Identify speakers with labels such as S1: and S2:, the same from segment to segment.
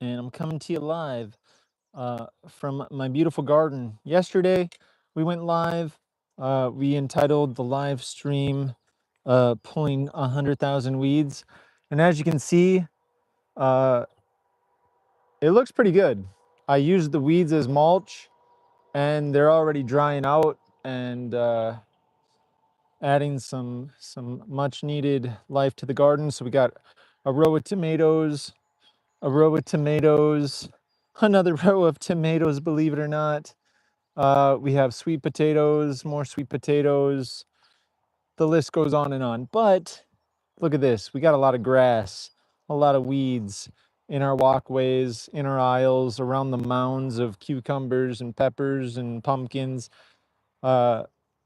S1: and I'm coming to you live from my beautiful garden. Yesterday, we went live. We entitled the live stream Pulling 100,000 Weeds. And as you can see, uh, it looks pretty good. I used the weeds as mulch, and they're already drying out and adding some much needed life to the garden. So we got a row of tomatoes, a row of tomatoes, another row of tomatoes, believe it or not. We have sweet potatoes, more sweet potatoes. The list goes on and on. But look at this. We got a lot of grass, a lot of weeds in our walkways, in our aisles, around the mounds of cucumbers and peppers and pumpkins,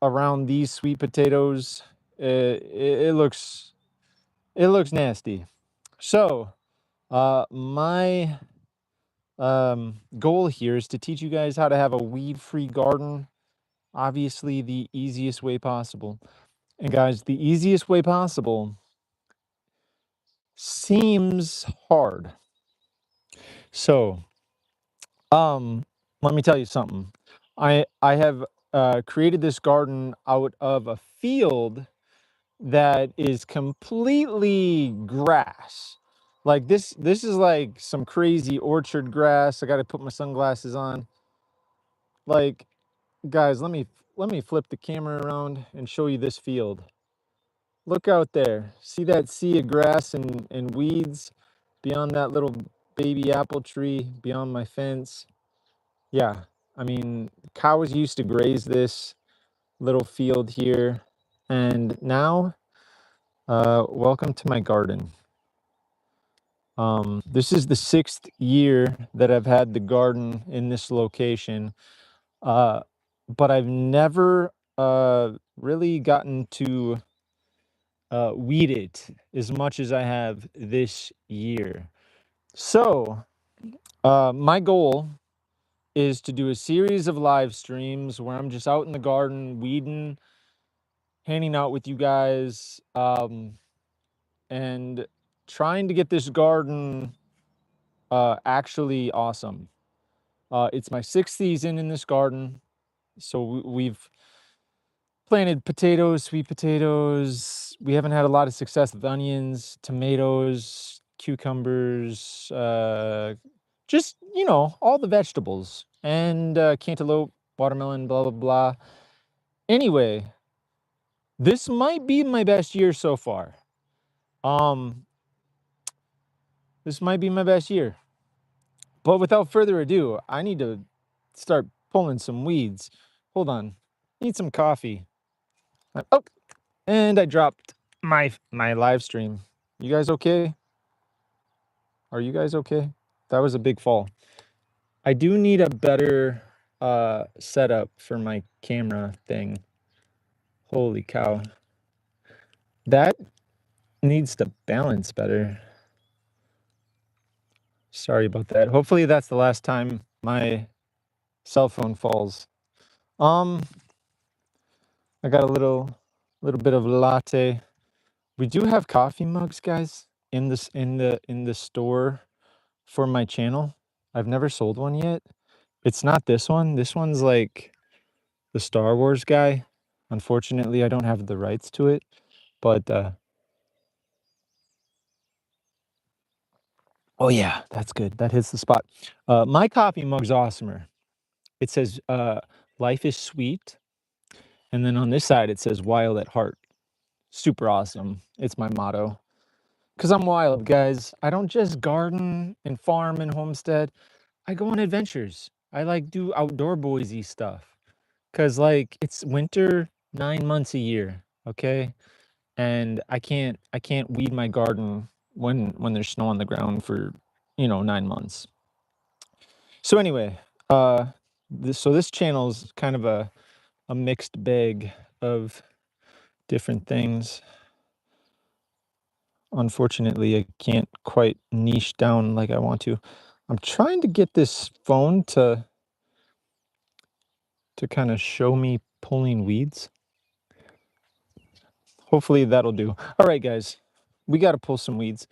S1: around these sweet potatoes. It looks nasty. So my goal here is to teach you guys how to have a weed-free garden, obviously the easiest way possible. And guys, the easiest way possible seems hard. So, let me tell you something. I have created this garden out of a field that is completely grass. Like this is like some crazy orchard grass. I got to put my sunglasses on. Like, guys, let me flip the camera around and show you this field. Look out there. See that sea of grass and weeds beyond that little baby apple tree, beyond my fence? Yeah, I mean, cows used to graze this little field here. And now, welcome to my garden. This is the 6th year that I've had the garden in this location. But I've never really gotten to weed it as much as I have this year. So, my goal is to do a series of live streams where I'm just out in the garden weeding, hanging out with you guys, and trying to get this garden actually awesome. It's my 6th season in this garden, so we've planted potatoes, sweet potatoes. We haven't had a lot of success with onions, tomatoes, cucumbers, just, all the vegetables, and cantaloupe, watermelon, blah, blah, blah. Anyway, this might be my best year so far. This might be my best year. But without further ado, I need to start pulling some weeds. Hold on. Need some coffee. Oh, and I dropped my live stream. You guys okay? Are you guys okay? That was a big fall. I do need a better setup for my camera thing. Holy cow. That needs to balance better. Sorry about that. Hopefully that's the last time my cell phone falls. I got a little bit of latte. We do have coffee mugs, guys, in the store for my channel. I've never sold one yet. It's not this one. This one's like the Star Wars guy. Unfortunately, I don't have the rights to it, but oh yeah, that's good. That hits the spot. My coffee mug's awesomer. It says life is sweet, and then on this side it says wild at heart. Super awesome. It's my motto. Cause I'm wild, guys. I don't just garden and farm and homestead. I go on adventures. I like do outdoor boysy stuff. Cause like it's winter 9 months a year, okay? And I can't weed my garden when there's snow on the ground for 9 months. So anyway, this channel is kind of a mixed bag of different things. Unfortunately, I can't quite niche down like I want to. I'm trying to get this phone to kind of show me pulling weeds. Hopefully that'll do. All right, guys, we got to pull some weeds.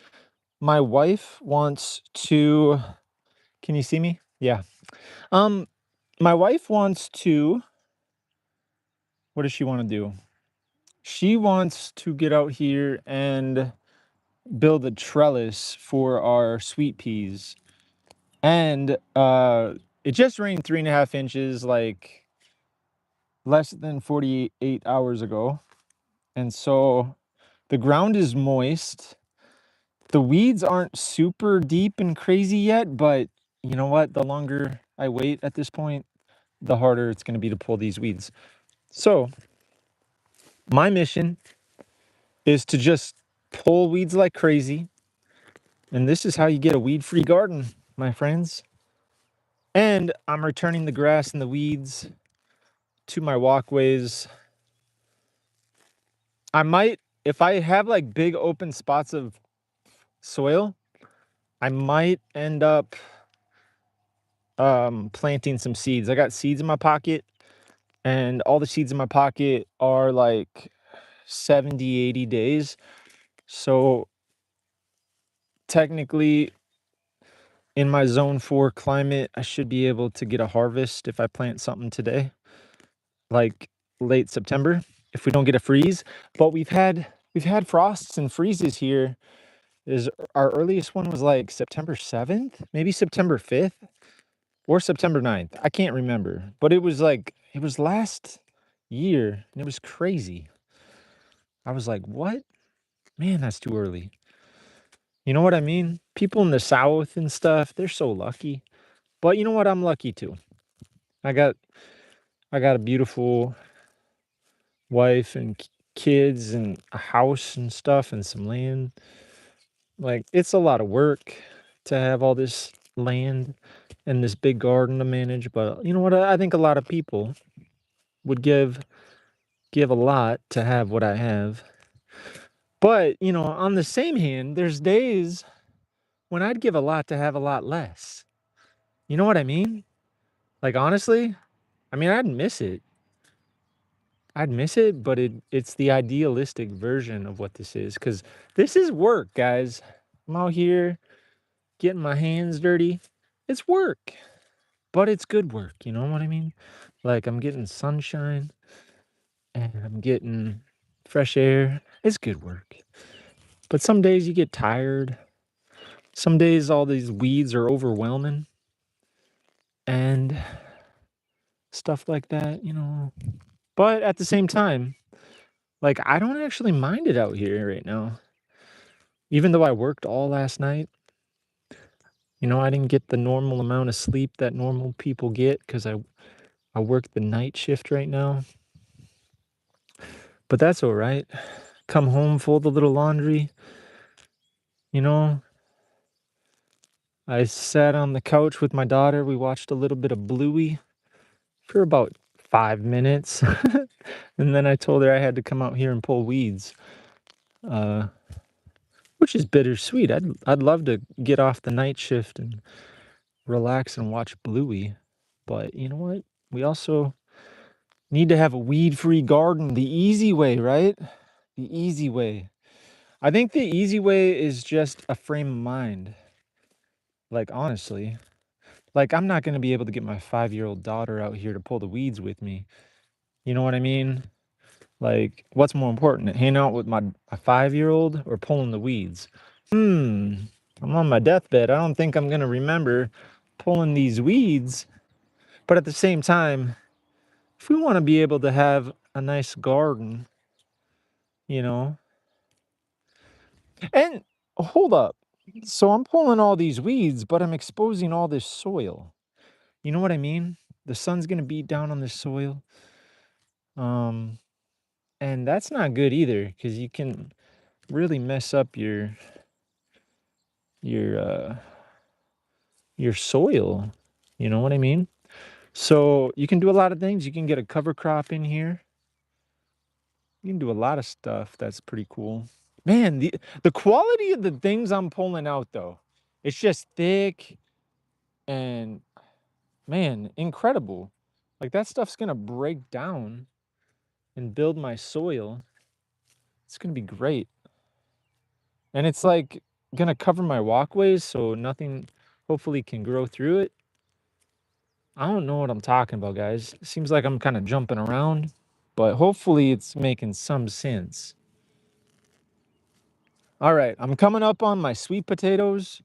S1: My wife wants to Can you see me? Yeah. Um, my wife wants to, what does she want to do? She wants to get out here and build a trellis for our sweet peas. And it just rained 3.5 inches, like less than 48 hours ago. And so the ground is moist. The weeds aren't super deep and crazy yet, but you know what? The longer I wait at this point, the harder it's going to be to pull these weeds. So my mission is to just pull weeds like crazy. And this is how you get a weed-free garden, my friends. And I'm returning the grass and the weeds to my walkways. I might, if I have like big open spots of soil, I might end up planting some seeds. I got seeds in my pocket, and all the seeds in my pocket are like 70, 80 days. So technically, in my zone 4 climate, I should be able to get a harvest if I plant something today, like late September, if we don't get a freeze. But we've had frosts and freezes here. Is our earliest one was like September 7th, maybe September 5th or September 9th. I can't remember, but it was last year and it was crazy. I was like, "What? Man, that's too early." You know what I mean? People in the South and stuff, they're so lucky. But you know what? I'm lucky too. I got I got a beautiful wife and kids and a house and stuff and some land. Like, it's a lot of work to have all this land and this big garden to manage, but you know what? I think a lot of people would give a lot to have what I have. But, on the same hand, there's days when I'd give a lot to have a lot less. You know what I mean? Like, honestly, I mean, I'd miss it. I'd miss it, but it's the idealistic version of what this is, because this is work, guys. I'm out here getting my hands dirty. It's work, but it's good work. You know what I mean? Like, I'm getting sunshine and I'm getting fresh air. It's good work. But some days you get tired. Some days all these weeds are overwhelming and stuff like that. But at the same time, like, I don't actually mind it out here right now. Even though I worked all last night, I didn't get the normal amount of sleep that normal people get because I work the night shift right now. But that's all right. Come home, fold a little laundry. You know, I sat on the couch with my daughter. We watched a little bit of Bluey for about 5 minutes. And then I told her I had to come out here and pull weeds, uh, which is bittersweet. I'd love to get off the night shift and relax and watch Bluey. But you know what? We also need to have a weed-free garden the easy way, right? The easy way. I think the easy way is just a frame of mind. Like, honestly, like, I'm not going to be able to get my 5-year-old daughter out here to pull the weeds with me. You know what I mean? Like, what's more important, hanging out with my 5-year-old or pulling the weeds? I'm on my deathbed. I don't think I'm going to remember pulling these weeds. But at the same time, if we want to be able to have a nice garden, you know, and hold up. So I'm pulling all these weeds, but I'm exposing all this soil. You know what I mean? The sun's going to beat down on this soil. Um, and that's not good either, because you can really mess up your uh your soil. You know what I mean? So you can do a lot of things. You can get a cover crop in here. You can do a lot of stuff that's pretty cool. Man, the quality of the things I'm pulling out though, it's just thick and, man, incredible. Like, that stuff's gonna break down and build my soil. It's gonna be great. And it's like gonna cover my walkways so nothing Hopefully can grow through it. I don't know what I'm talking about, guys. It seems like I'm kind of jumping around, but hopefully it's making some sense. All right, I'm coming up on my sweet potatoes,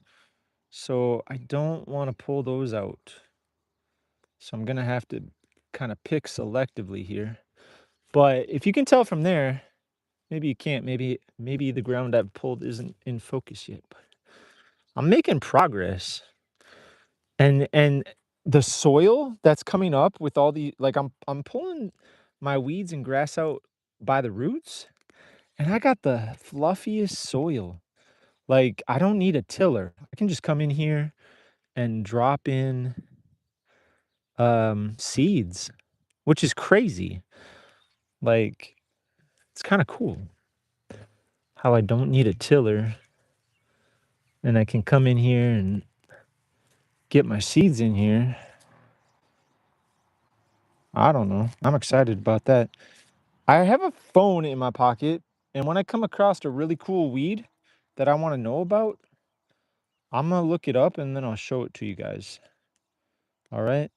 S1: so I don't want to pull those out. So I'm gonna have to kind of pick selectively here. But if you can tell from there, maybe you can't. Maybe the ground I've pulled isn't in focus yet. But I'm making progress. And the soil that's coming up with all the like I'm pulling my weeds and grass out by the roots, and I got the fluffiest soil. Like I don't need a tiller. I can just come in here and drop in seeds, which is crazy. Like it's kind of cool how I don't need a tiller and I can come in here and get my seeds in here. I don't know. I'm excited about that. I have a phone in my pocket, and when I come across a really cool weed that I want to know about, I'm gonna look it up and then I'll show it to you guys. All right?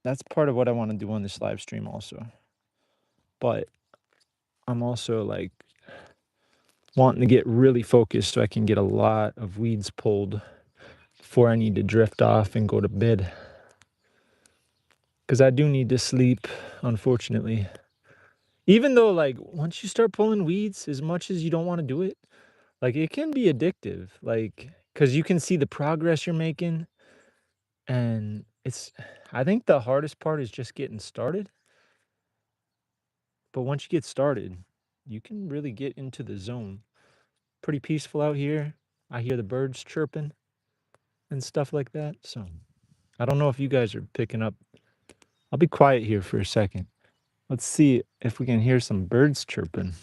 S1: That's part of what I want to do on this live stream also. But I'm also like wanting to get really focused so I can get a lot of weeds pulled before I need to drift off and go to bed. Because I do need to sleep, unfortunately. Even though, like, once you start pulling weeds, as much as you don't want to do it, like, it can be addictive. Like, because you can see the progress you're making. And I think the hardest part is just getting started. But once you get started, you can really get into the zone. Pretty peaceful out here. I hear the birds chirping and stuff like that. So I don't know if you guys are picking up. I'll be quiet here for a second. Let's see if we can hear some birds chirping.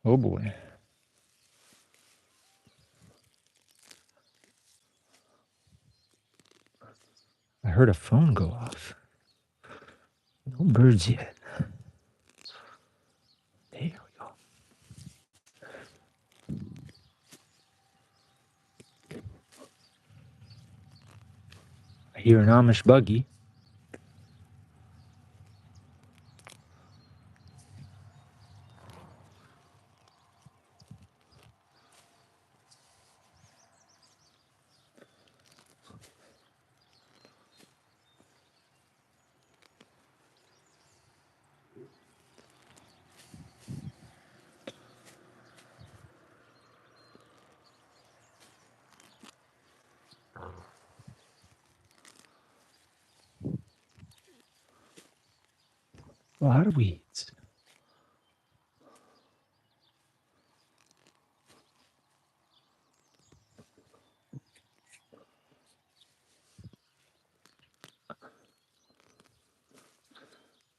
S1: Oh boy. I heard a phone go off. No birds yet. There we go. I hear an Amish buggy. A lot of weeds.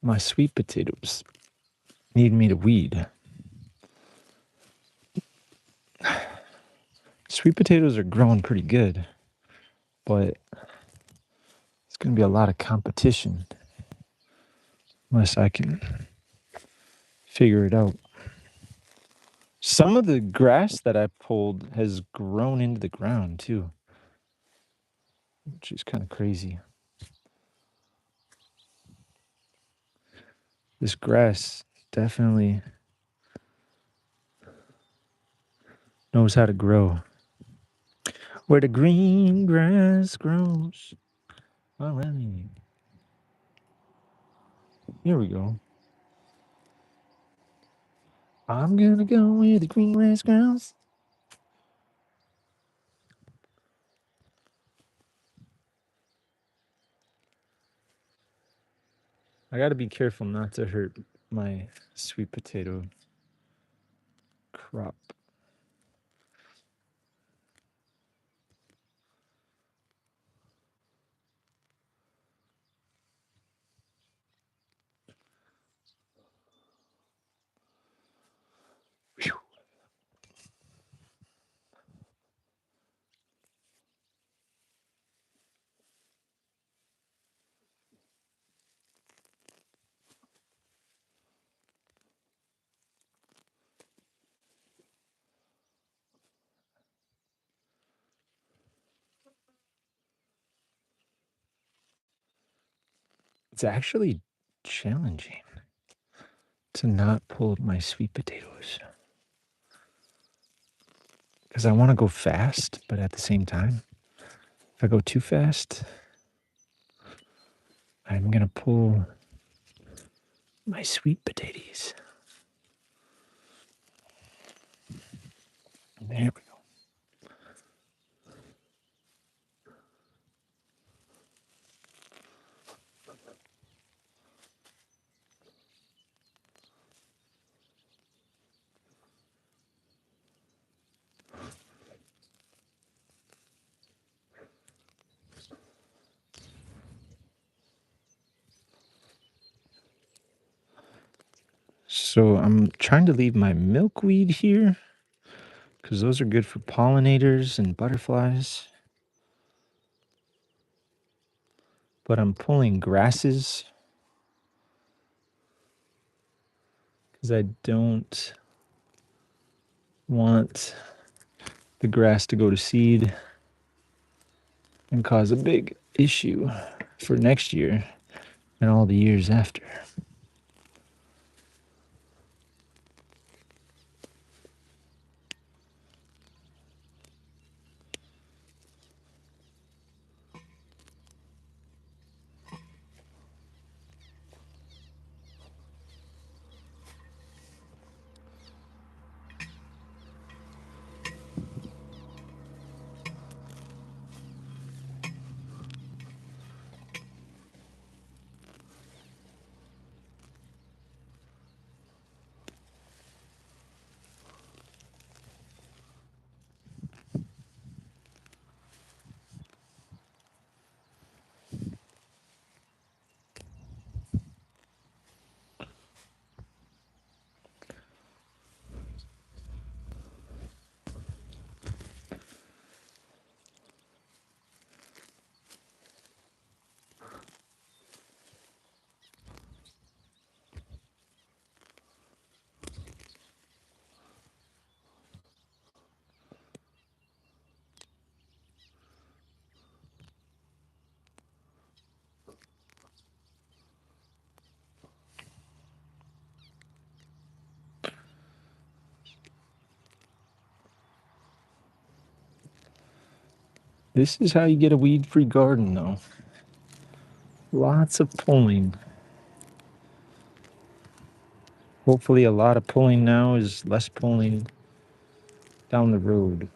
S1: My sweet potatoes need me to weed. Sweet potatoes are growing pretty good, but it's going to be a lot of competition unless I can figure it out. Some of the grass that I pulled has grown into the ground too, which is kind of crazy. This grass definitely knows how to grow. Where the green grass grows around me. Here we go. I'm gonna go where the green grass grows. I gotta be careful not to hurt my sweet potato crop. Whew. It's actually challenging to not pull my sweet potatoes because I want to go fast, but at the same time, if I go too fast, I'm going to pull my sweet potatoes. There we go. So I'm trying to leave my milkweed here because those are good for pollinators and butterflies. But I'm pulling grasses because I don't want the grass to go to seed and cause a big issue for next year and all the years after. This is how you get a weed-free garden, though. Lots of pulling. Hopefully a lot of pulling now is less pulling down the road.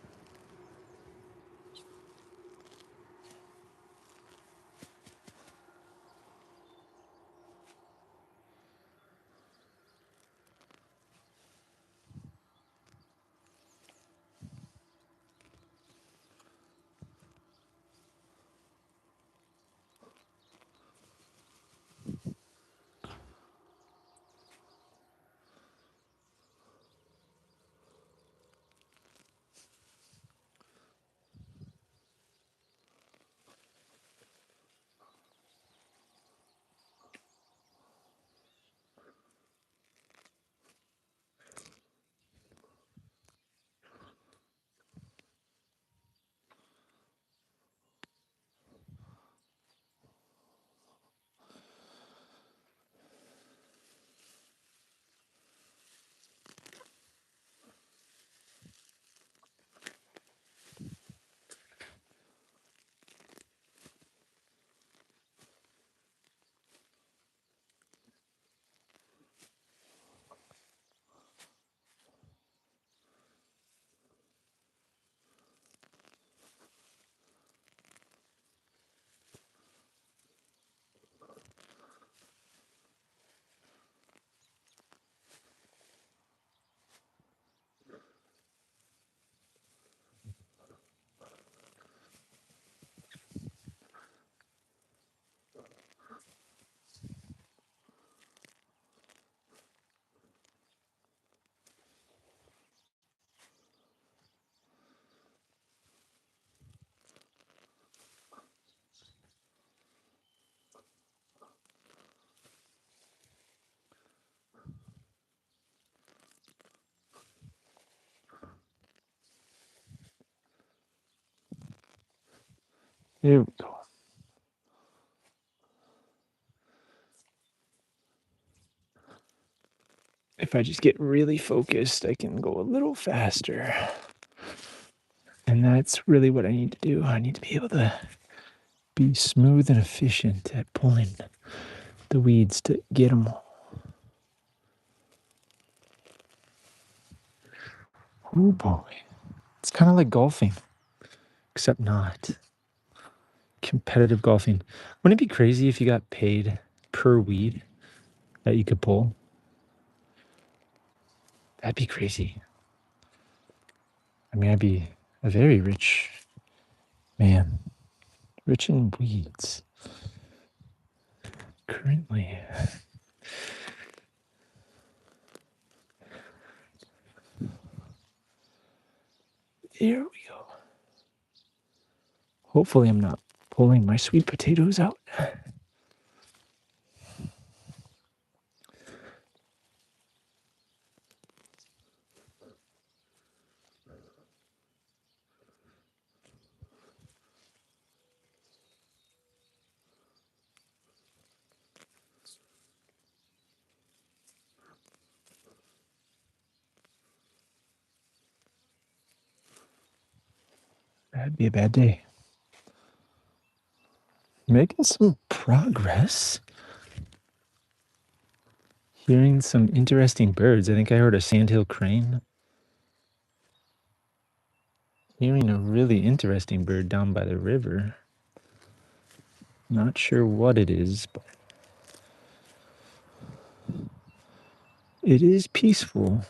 S1: There we go. if I just get really focused, I can go a little faster. And that's really what I need to do. I need to be able to be smooth and efficient at pulling the weeds to get them all. Oh boy. It's kind of like golfing, except not. Competitive golfing. Wouldn't it be crazy if you got paid per weed that you could pull? That'd be crazy. I mean, I'd be a very rich man. Rich in weeds. Currently. There we go. Hopefully I'm not pulling my sweet potatoes out. That'd be a bad day. Making some progress. Hearing some interesting birds. I think I heard a sandhill crane. Hearing a really interesting bird down by the river. Not sure what it is, but it is peaceful.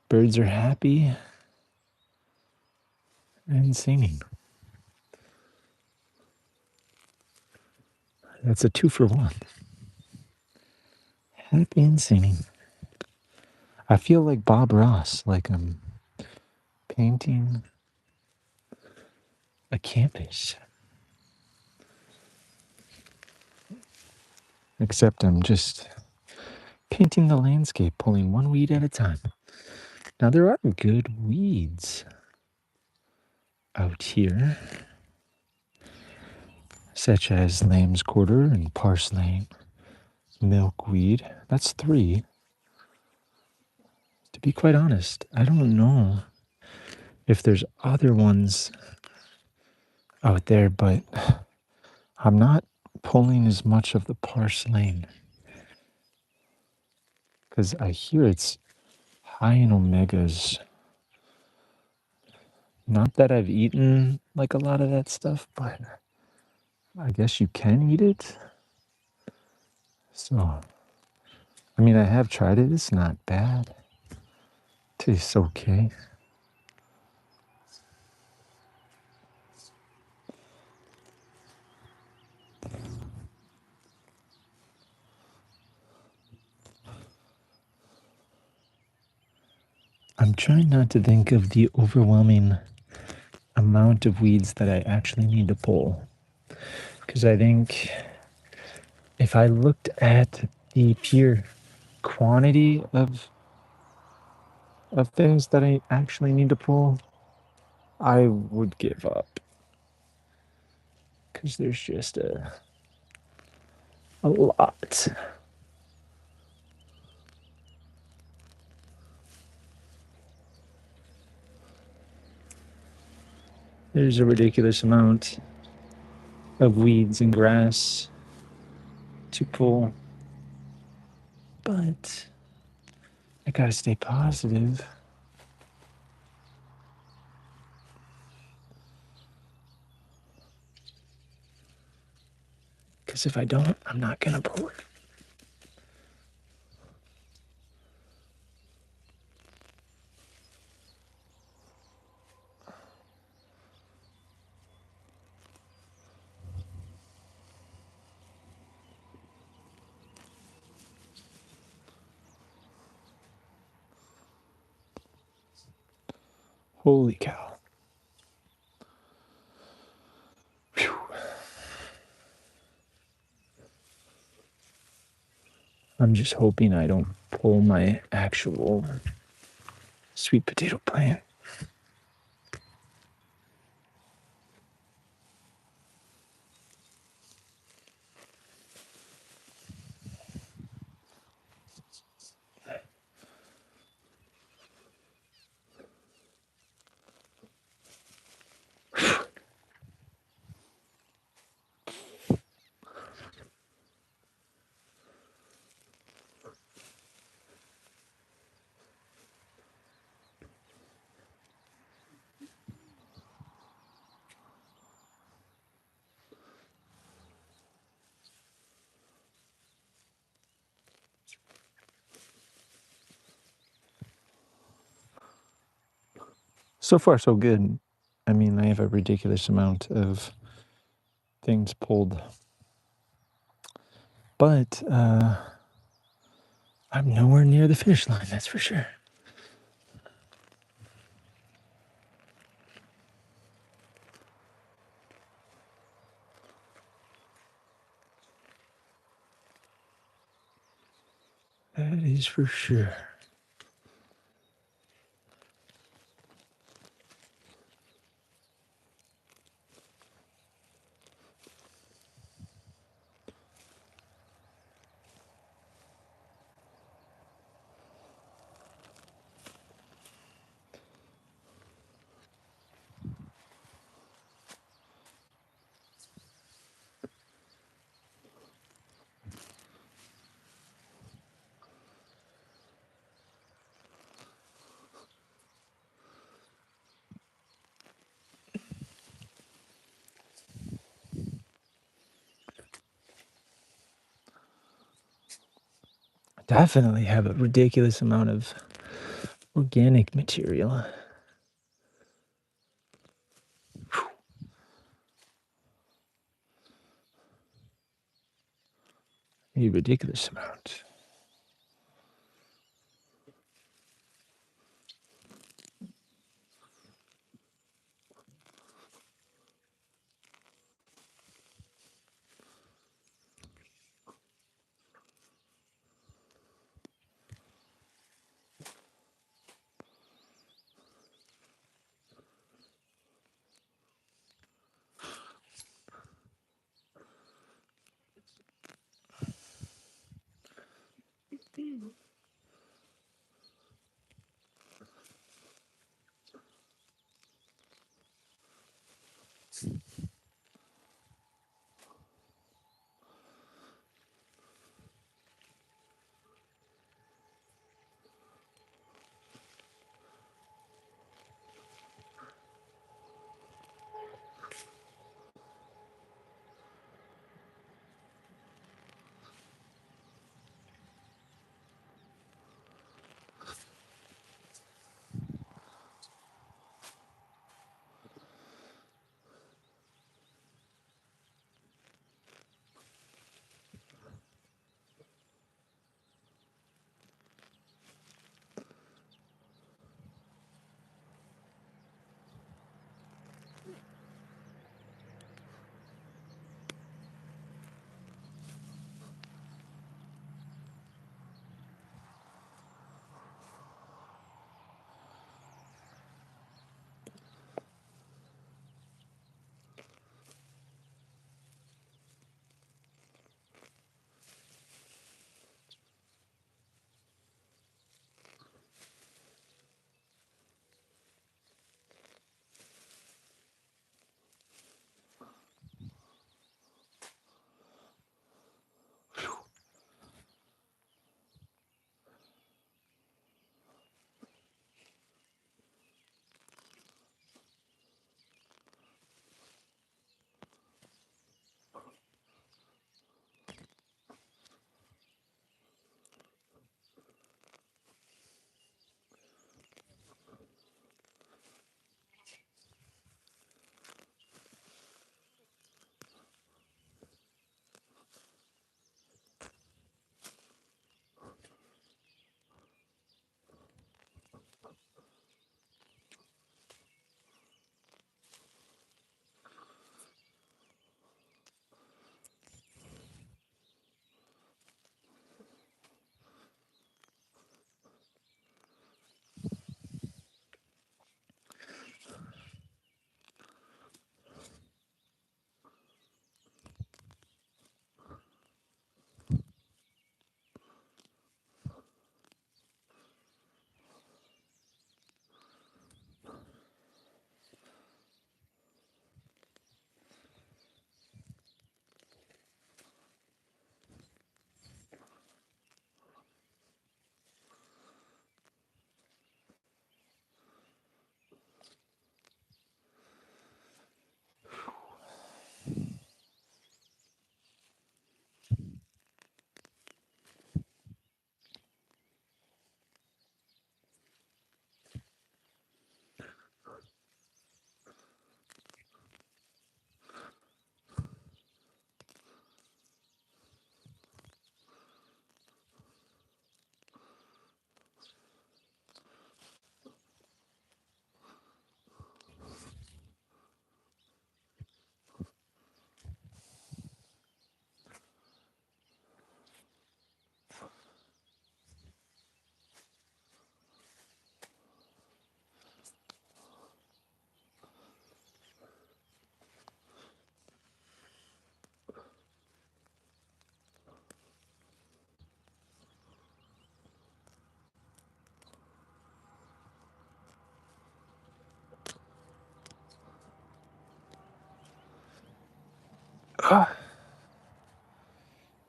S1: Birds are happy and singing. That's a 2-for-1. Happy and singing. I feel like Bob Ross, like I'm painting a campus. Except I'm just painting the landscape, pulling one weed at a time. Now there are good weeds out here, such as lamb's quarter and parsley, milkweed. That's 3. To be quite honest, I don't know if there's other ones out there, but I'm not pulling as much of the parsley because I hear it's high in omegas. Not that I've eaten like a lot of that stuff, but I guess you can eat it. So, I mean, I have tried it. It's not bad. Tastes okay. I'm trying not to think of the overwhelming amount of weeds that I actually need to pull. Because I think if I looked at the pure quantity of things that I actually need to pull, I would give up. Because there's just a lot. There's a ridiculous amount of weeds and grass to pull. But I gotta stay positive. Because if I don't, I'm not gonna pull it. Holy cow. Whew. I'm just hoping I don't pull my actual sweet potato plant. So far, so good. I mean, I have a ridiculous amount of things pulled, but I'm nowhere near the finish line, that's for sure. That is for sure. Definitely have a ridiculous amount of organic material. A ridiculous amount.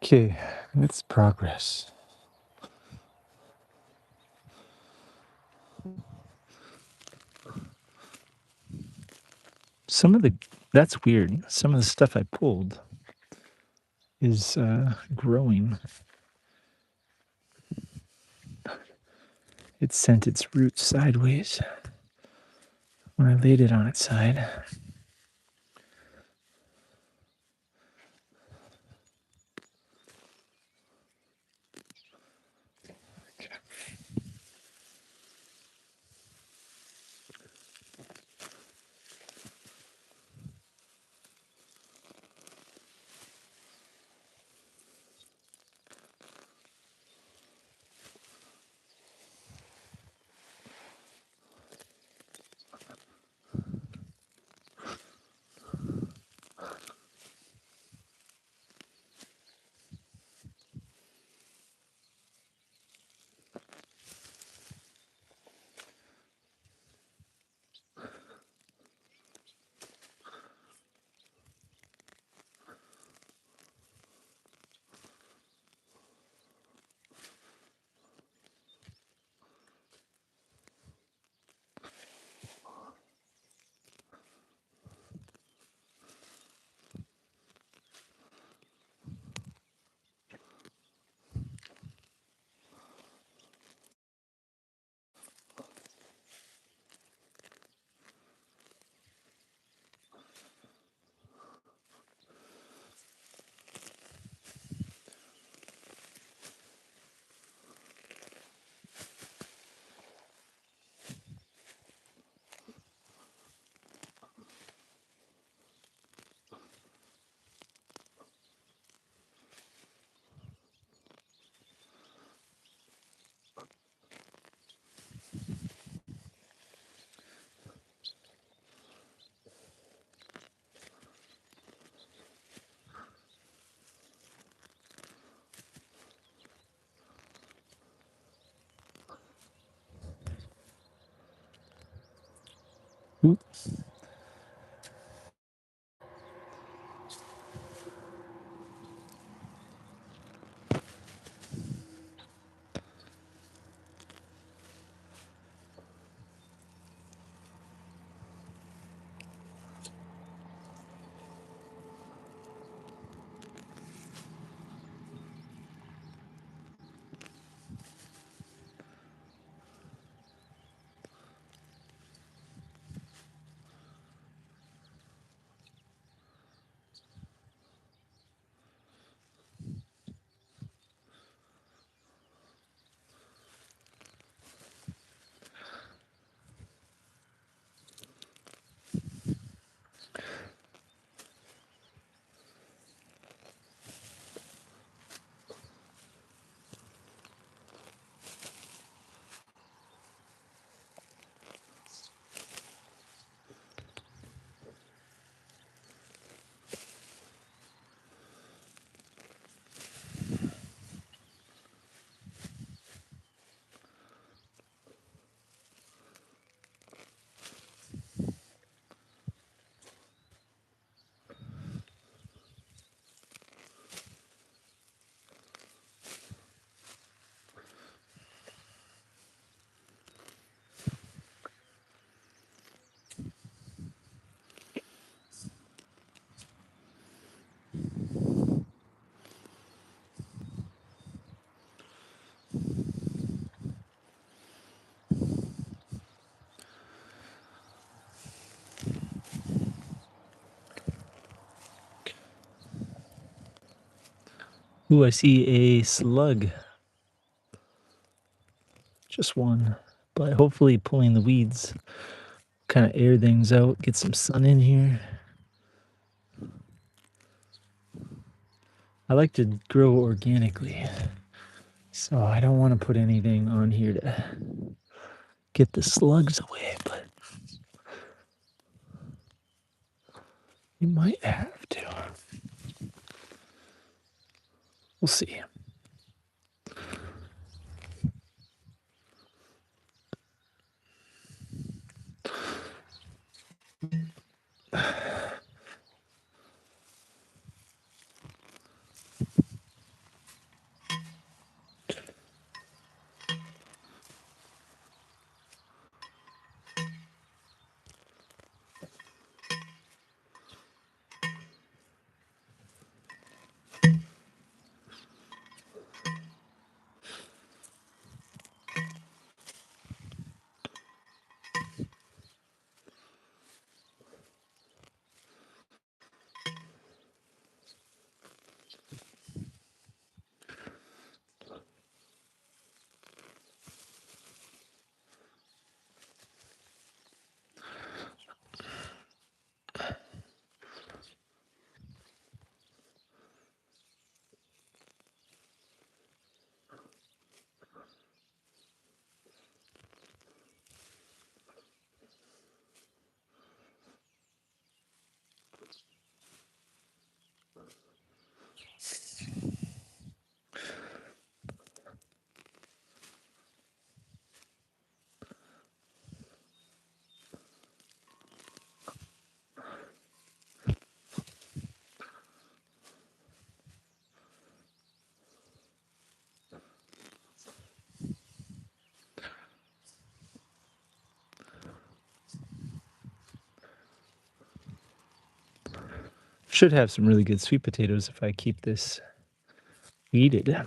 S1: Okay, let's progress. Some of the That's weird. Some of the stuff I pulled is growing. It sent its roots sideways when I laid it on its side. Ooh. Ooh, I see a slug. Just one. But hopefully pulling the weeds kind of air things out, get some sun in here. I like to grow organically, so I don't want to put anything on here to get the slugs away, but you might have to. We'll see. Should have some really good sweet potatoes if I keep this weeded.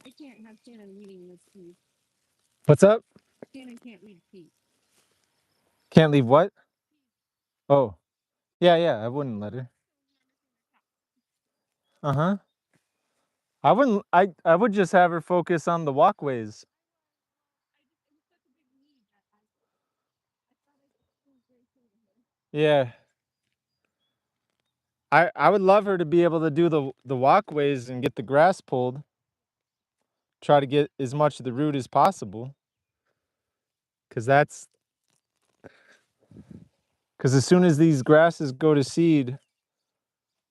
S2: I can't have Shannon reading this piece.
S1: What's up?
S2: Shannon can't read piece.
S1: Can't leave what? Oh, yeah, I wouldn't let her. Uh-huh. I wouldn't. I would just have her focus on the walkways. Yeah. I would love her to be able to do the walkways and get the grass pulled. Try to get as much of the root as possible. Cause that's because as soon as these grasses go to seed,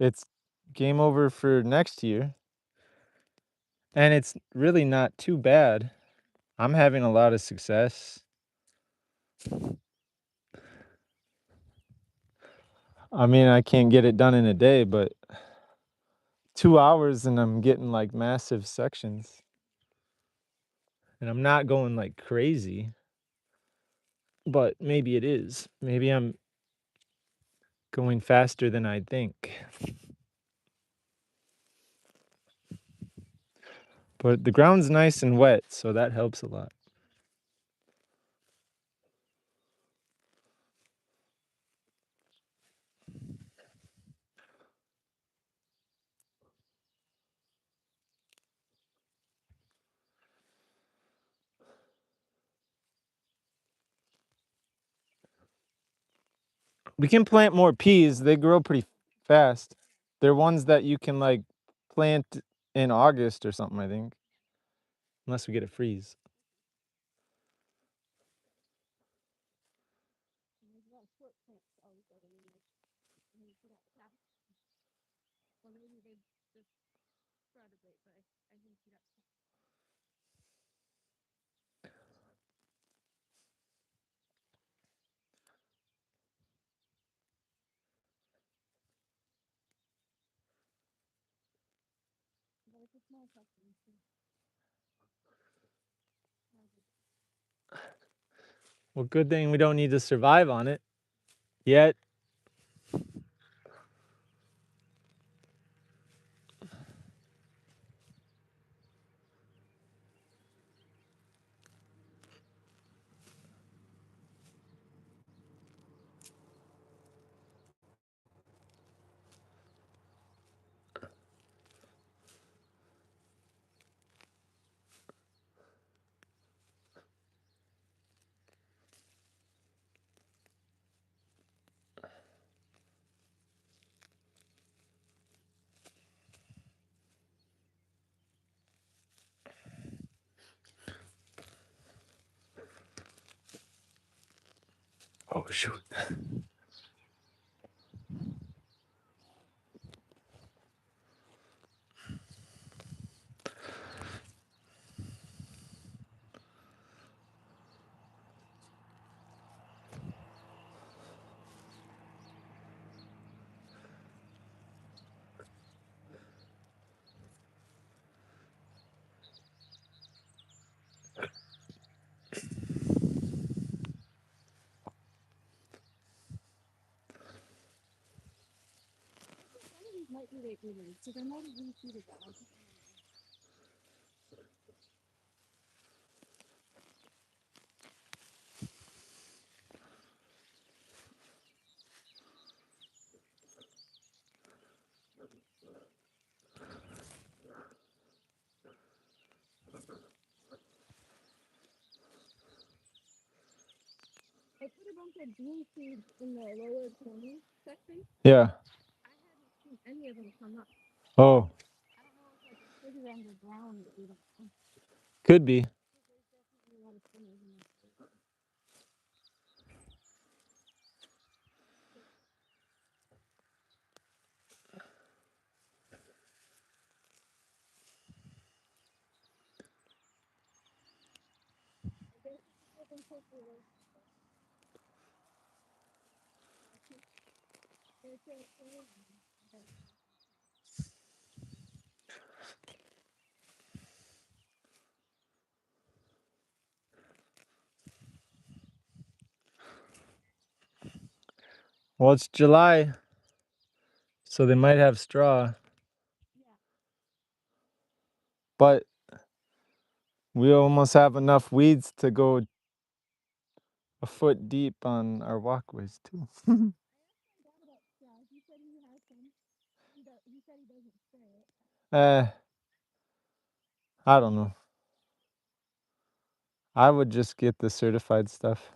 S1: it's game over for next year. And it's really not too bad. I'm having a lot of success. I mean, I can't get it done in a day, but 2 hours and I'm getting like massive sections. And I'm not going like crazy, but maybe it is. Maybe I'm going faster than I think. But the ground's nice and wet, so that helps a lot. We can plant more peas. They grow pretty fast. They're ones that you can like plant in August or something, I think. Unless we get a freeze. Well, good thing we don't need to survive on it yet. Oh, shoot.
S2: I put a bunch of bean seeds in the lower corner section.
S1: Yeah.
S2: I haven't seen any of them come up.
S1: Oh,
S2: I don't know if like it's further underground or we don't know.
S1: could be.
S2: There's definitely a lot of spinners in this.
S1: Well, it's July, so they might have straw. But we almost have enough weeds to go a foot deep on our walkways, too.
S2: He said he has some. He said he doesn't spray it.
S1: uh, I don't know. I would just get the certified stuff.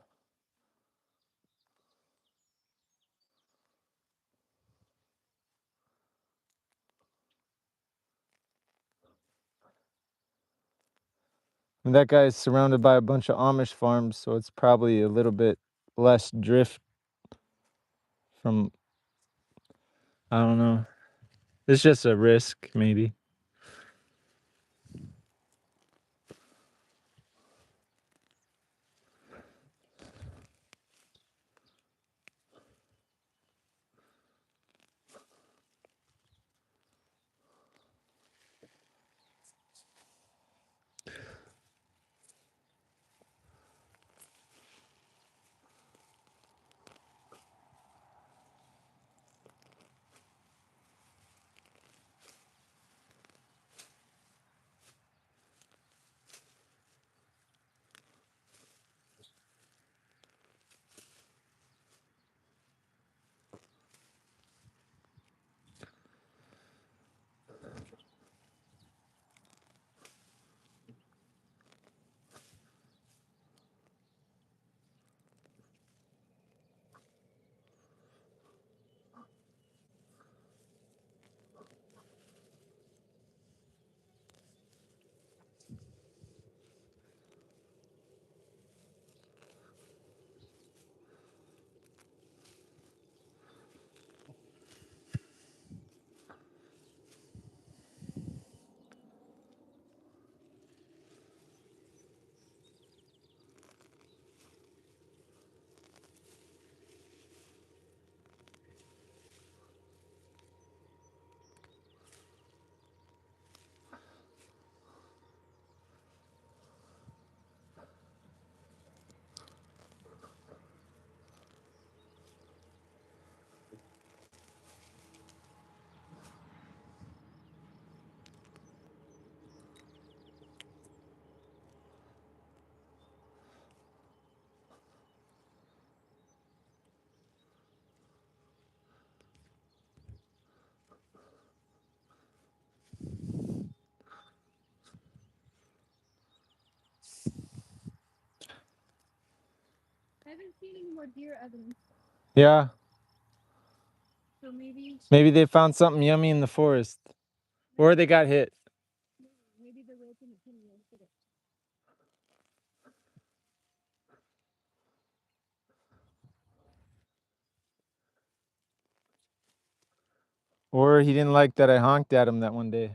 S1: And that guy's surrounded by a bunch of Amish farms, so it's probably a little bit less drift from, I don't know. It's just a risk, maybe.
S2: I haven't seen any more deer evidence,
S1: Yeah,
S2: so maybe
S1: maybe they found something yummy in the forest. Or they got hit.
S2: maybe the rope in the tunnel did it.
S1: Or he didn't like that I honked at him that one day.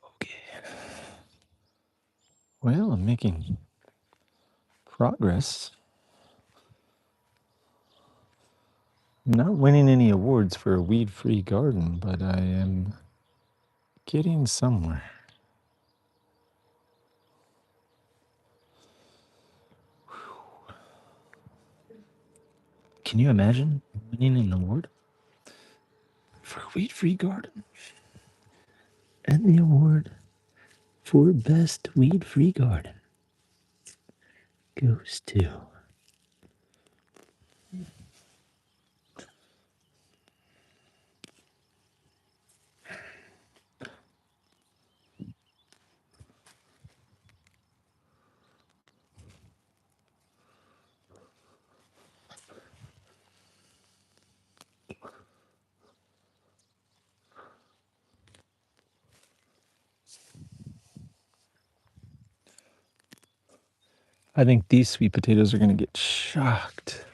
S1: Okay. Well, I'm making progress. I'm not winning any awards for a weed-free garden, but I am getting somewhere. Can you imagine winning an award for a weed-free garden? And the award for best weed-free garden goes to... I think these sweet potatoes are going to get shocked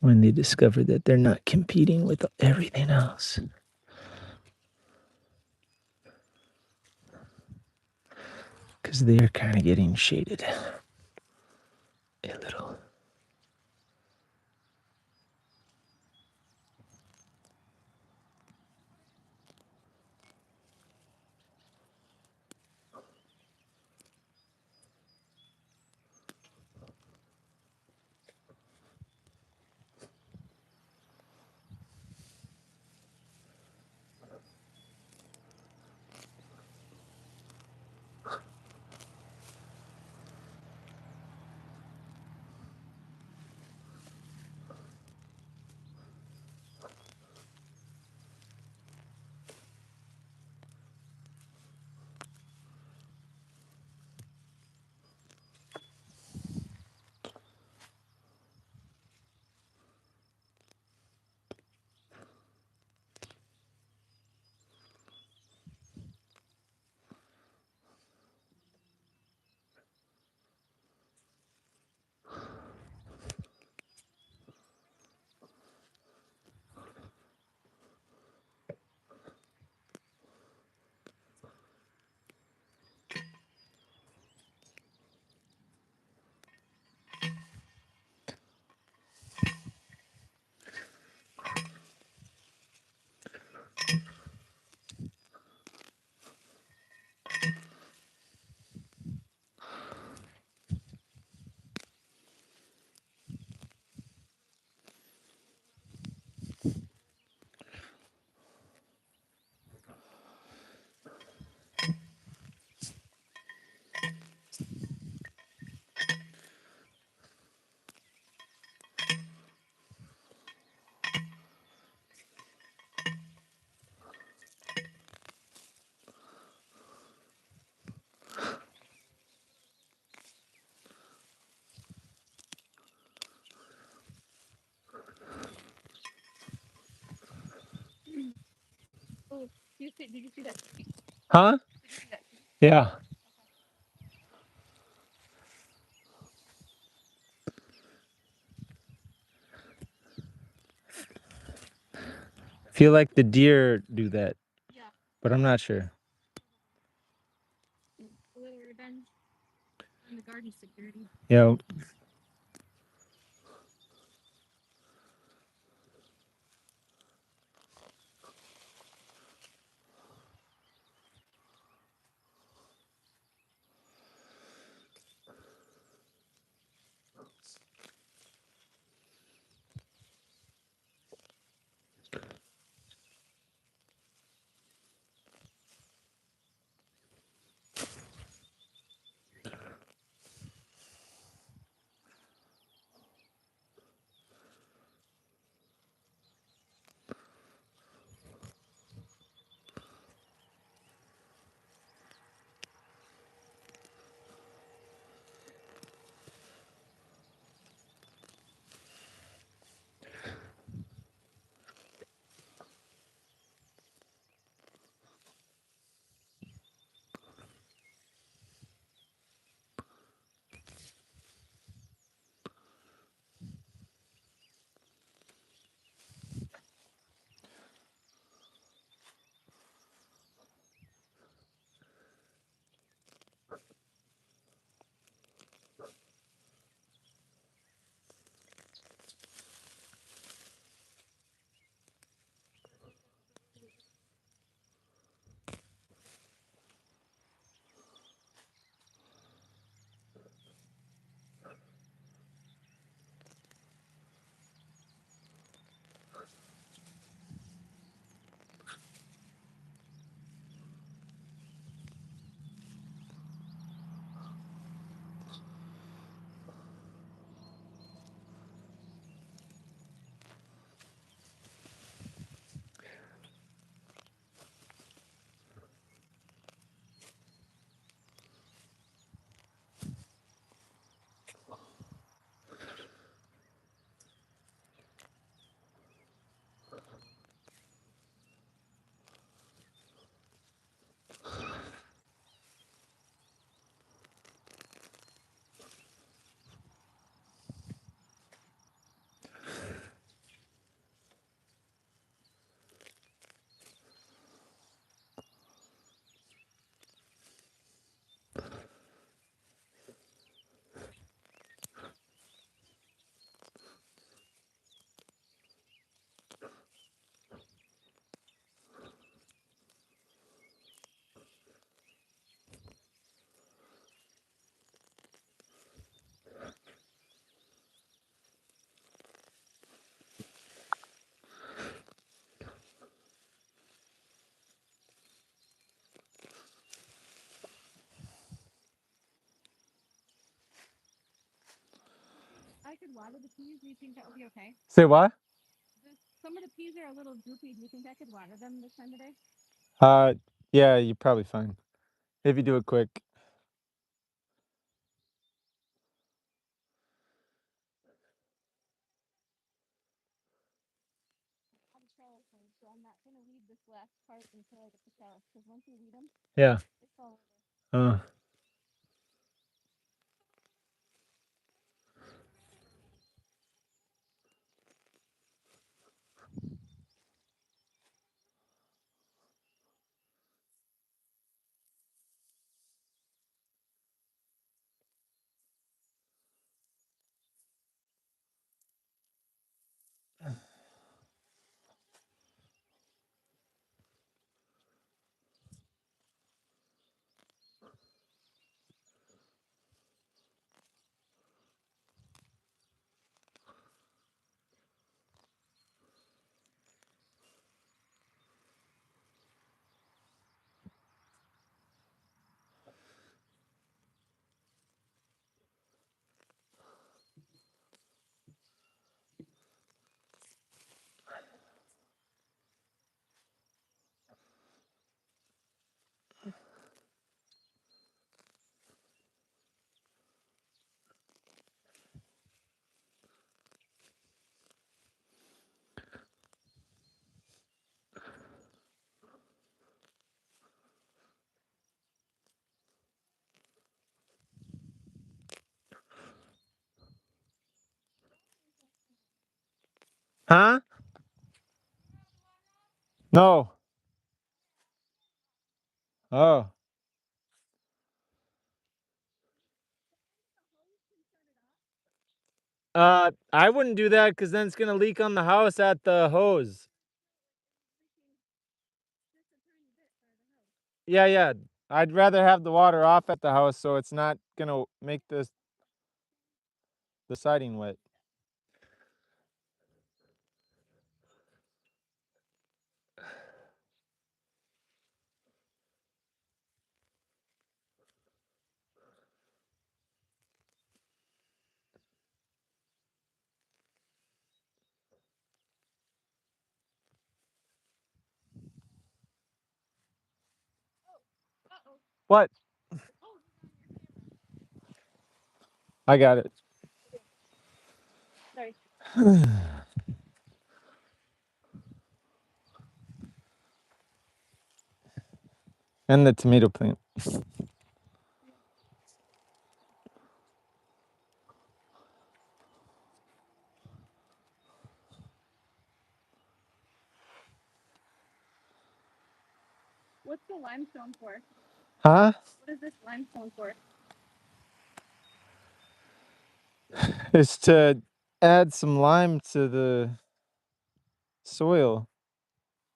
S1: when they discover that they're not competing with everything else. Because they are kind of getting shaded a little.
S2: Did you see that?
S1: Huh?
S2: Did you see that?
S1: Yeah. Feel like the deer do that,
S2: Yeah.
S1: but I'm not sure.
S2: A little revenge on the garden security.
S1: Yeah.
S2: I could water the peas. Do you think that would be okay?
S1: Say what?
S2: Some of the peas are a little droopy. Do you think I could water them this time of day?
S1: Yeah, you're probably fine if you do it quick.
S2: I have a trellis one, so I'm not gonna weed this last part until I get the trellis. Because once you weed them,
S1: Yeah.
S2: they fall over.
S1: Uh. Huh? No. Oh. I wouldn't do that because then it's gonna leak on the house at the hose. Yeah, yeah. I'd rather have the water off at the house so it's not gonna make the siding wet.
S2: Uh-oh.
S1: What?
S2: Oh, he's on your camera.
S1: I got it.
S2: Sorry.
S1: And the tomato plant.
S2: What's the limestone for?
S1: Huh?
S2: What is this limestone for?
S1: It's to add some lime to the soil.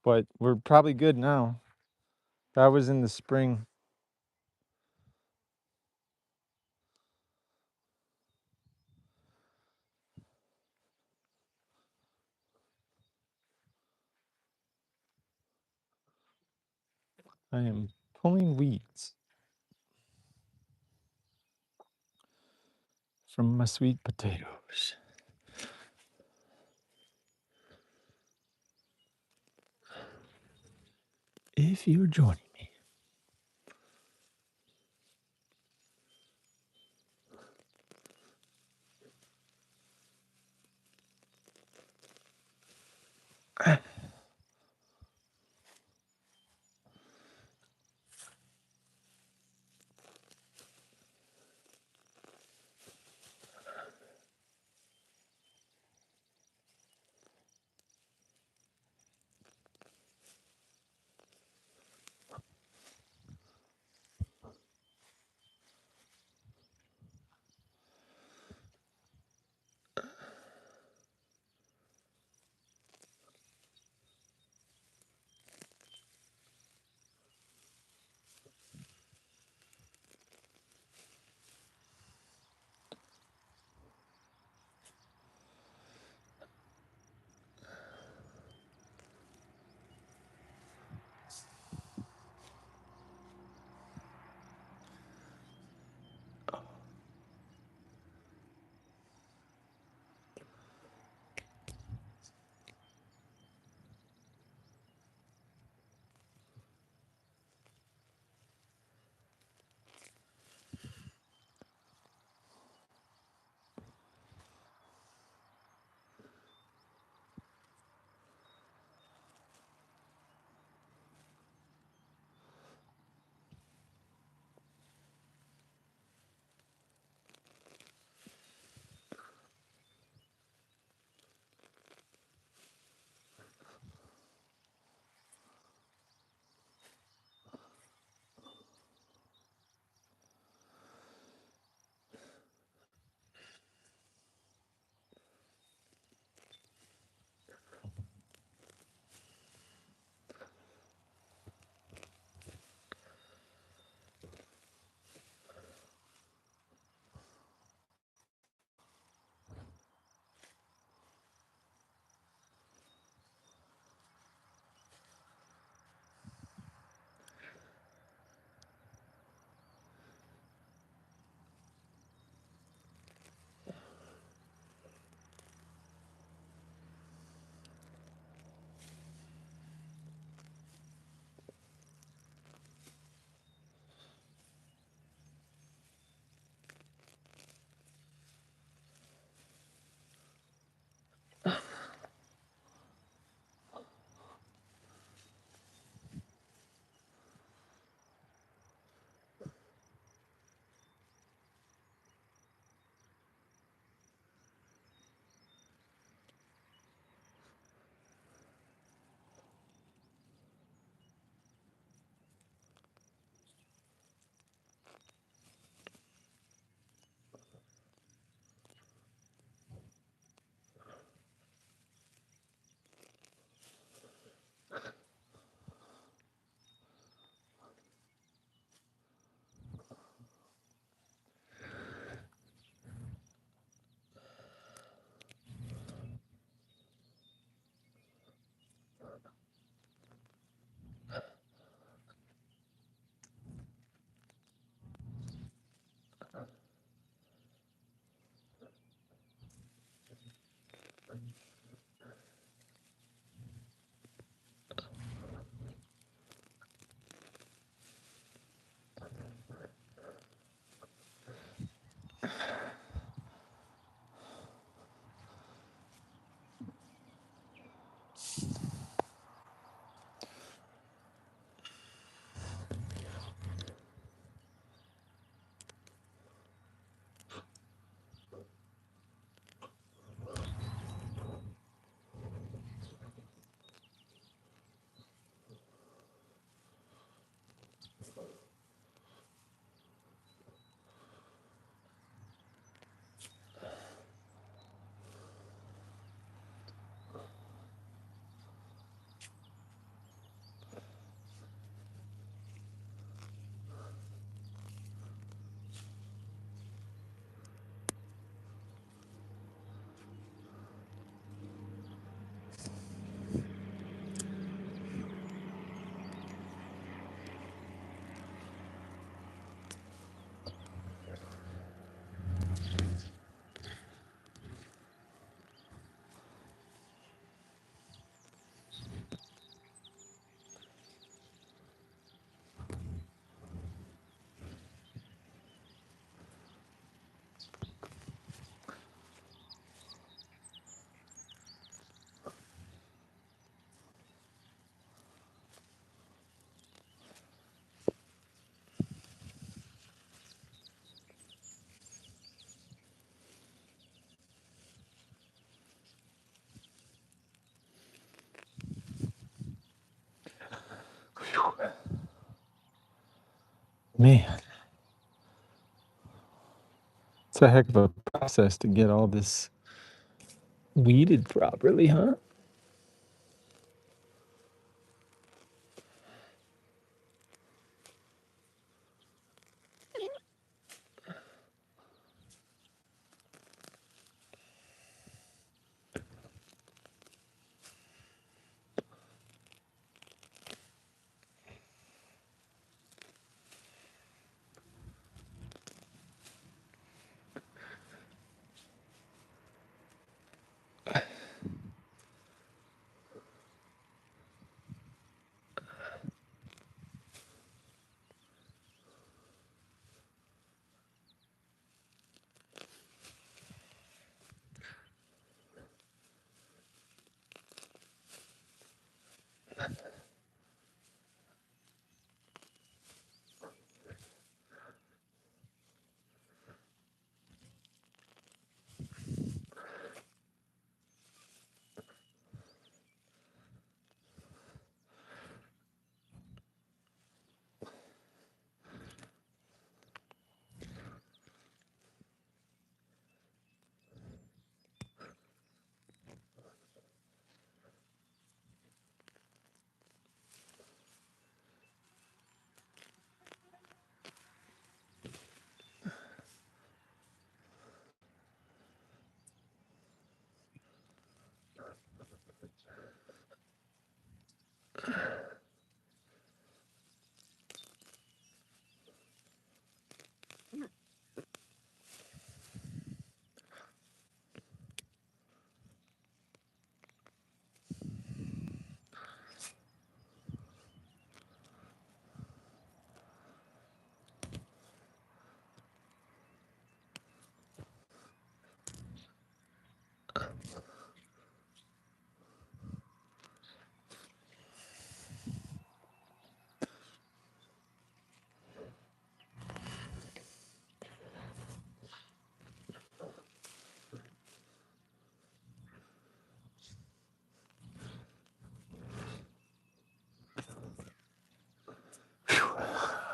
S1: But we're probably good now. That was in the spring. I am pulling weeds from my sweet potatoes. If you're joining me. Man, it's a heck of a process to get all this weeded properly, huh?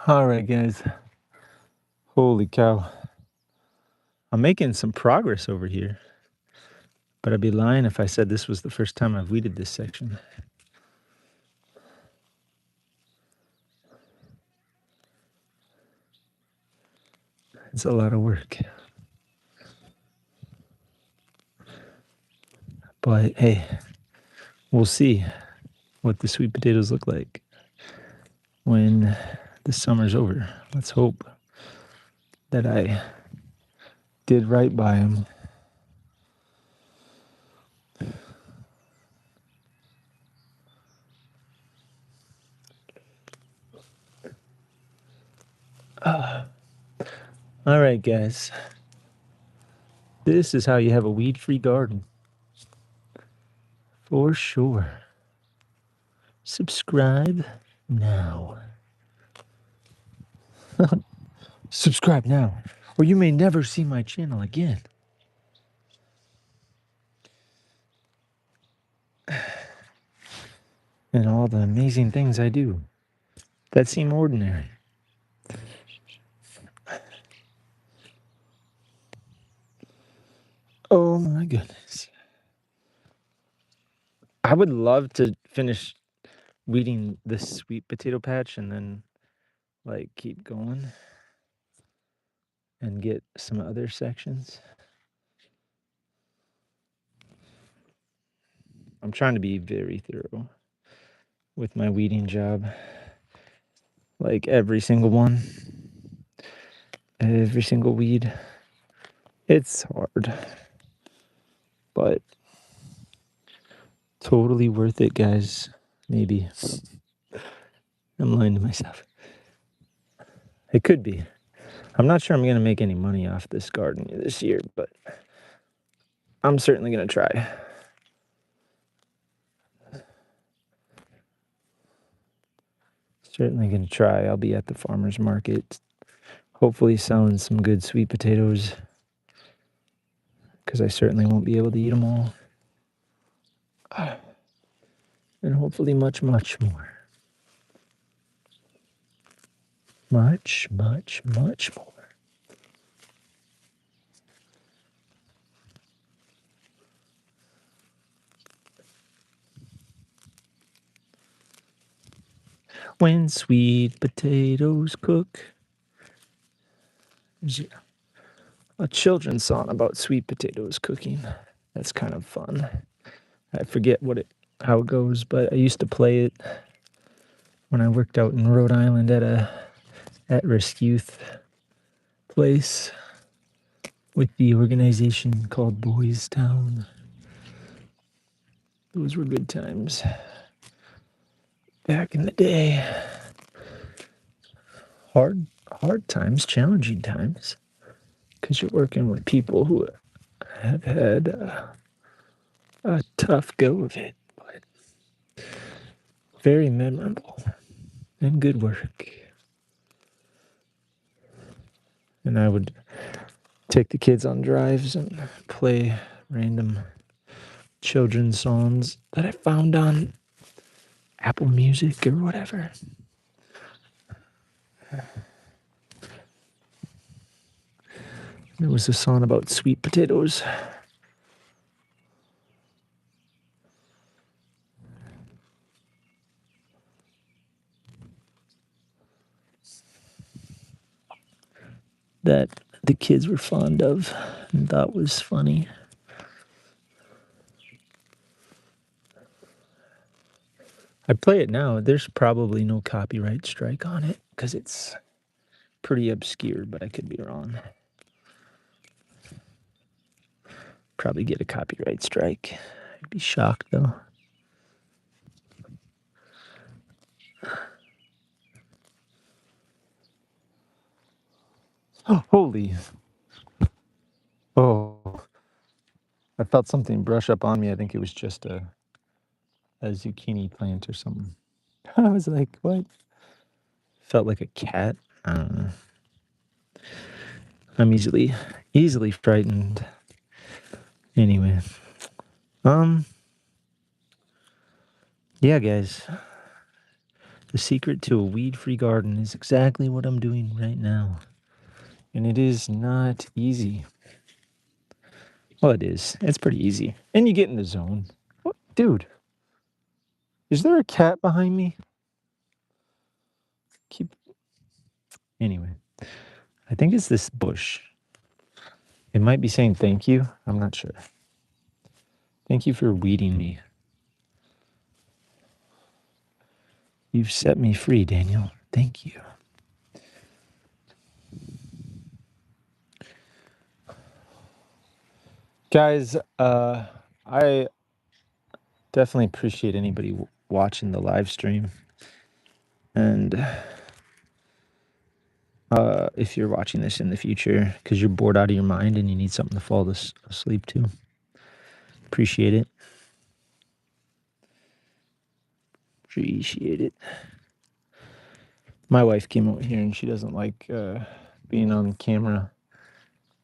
S1: All right, guys. Holy cow. I'm making some progress over here, but I'd be lying if I said this was the first time I've weeded this section. It's a lot of work. But hey, we'll see what the sweet potatoes look like when the summer's over. Let's hope that I did right by them. All right, guys. This is how you have a weed-free garden. For sure. Subscribe now. Subscribe now, or you may never see my channel again. And all the amazing things I do that seem ordinary. Oh my goodness. I would love to finish weeding this sweet potato patch and then like keep going and get some other sections. I'm trying to be very thorough with my weeding job. Like every single one. Every single weed. It's hard. But totally worth it, guys. Maybe. I'm lying to myself. It could be. I'm not sure I'm going to make any money off this garden this year, but I'm certainly going to try. Certainly going to try. I'll be at the farmer's market, hopefully selling some good sweet potatoes, because I certainly won't be able to eat them all. And hopefully much, much more. Much, much, much more. When sweet potatoes cook. There's a children's song about sweet potatoes cooking. That's kind of fun. I forget how it goes, but I used to play it when I worked out in Rhode Island at a at-risk youth place with the organization called Boys Town. Those were good times back in the day. Hard times, challenging times, because you're working with people who have had a tough go of it, but very memorable and good work. And I would take the kids on drives and play random children's songs that I found on Apple Music or whatever. There was a song about sweet potatoes. That the kids were fond of and thought was funny. I play it now. There's probably no copyright strike on it because it's pretty obscure, but I could be wrong. Probably get a copyright strike. I'd be shocked though. Oh, holy. Oh, I felt something brush up on me. I think it was just a zucchini plant or something. I was like, what? Felt like a cat. I don't know. I'm easily frightened. Anyway. Yeah, guys. The secret to a weed-free garden is exactly what I'm doing right now. And it is not easy. Well, it is. It's pretty easy. And you get in the zone. What? Dude, is there a cat behind me? Anyway, I think it's this bush. It might be saying thank you. I'm not sure. Thank you for weeding me. You've set me free, Daniel. Thank you. Guys, I definitely appreciate anybody watching the live stream. And if you're watching this in the future because you're bored out of your mind and you need something to fall asleep to, appreciate it. Appreciate it. My wife came over here and she doesn't like being on camera.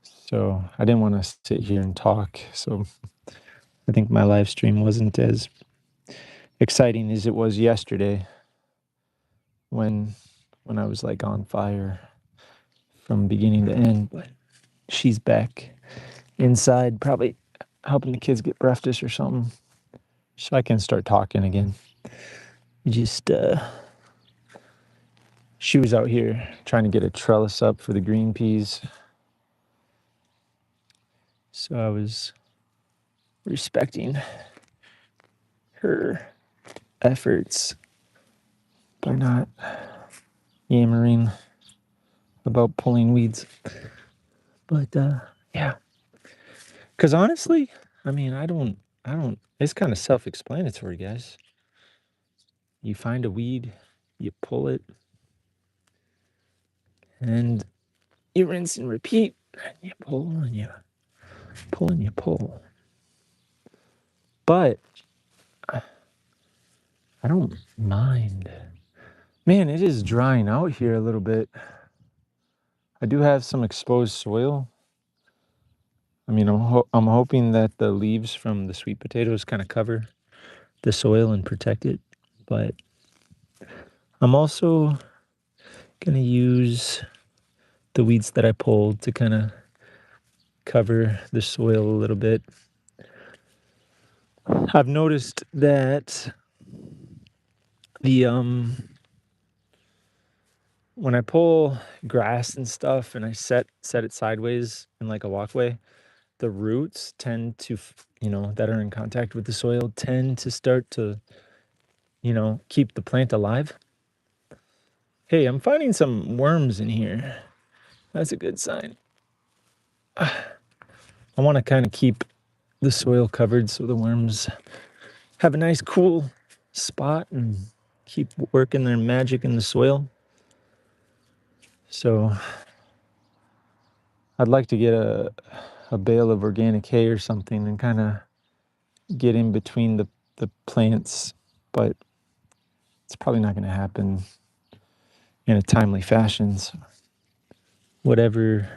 S1: So I didn't want to sit here and talk. So I think my live stream wasn't as exciting as it was yesterday when I was like on fire from beginning to end. But she's back inside, probably helping the kids get breakfast or something, so I can start talking again. Just she was out here trying to get a trellis up for the green peas, so I was respecting her efforts by not yammering about pulling weeds. But yeah, because honestly, I mean, I don't. It's kind of self-explanatory, guys. You find a weed, you pull it, and you rinse and repeat. And you pull and you pull and you pull. But I don't mind. Man, it is drying out here a little bit. I do have some exposed soil. I mean, I'm hoping that the leaves from the sweet potatoes kind of cover the soil and protect it. But I'm also Gonna use the weeds that I pulled to kind of cover the soil a little bit. I've noticed that the when I pull grass and stuff and I set it sideways in like a walkway, the roots tend to that are in contact with the soil tend to start to keep the plant alive. Hey, I'm finding some worms in here. That's a good sign. I want to kind of keep the soil covered so the worms have a nice cool spot and keep working their magic in the soil. So I'd like to get a bale of organic hay or something and kind of get in between the plants, but it's probably not going to happen in a timely fashion. So whatever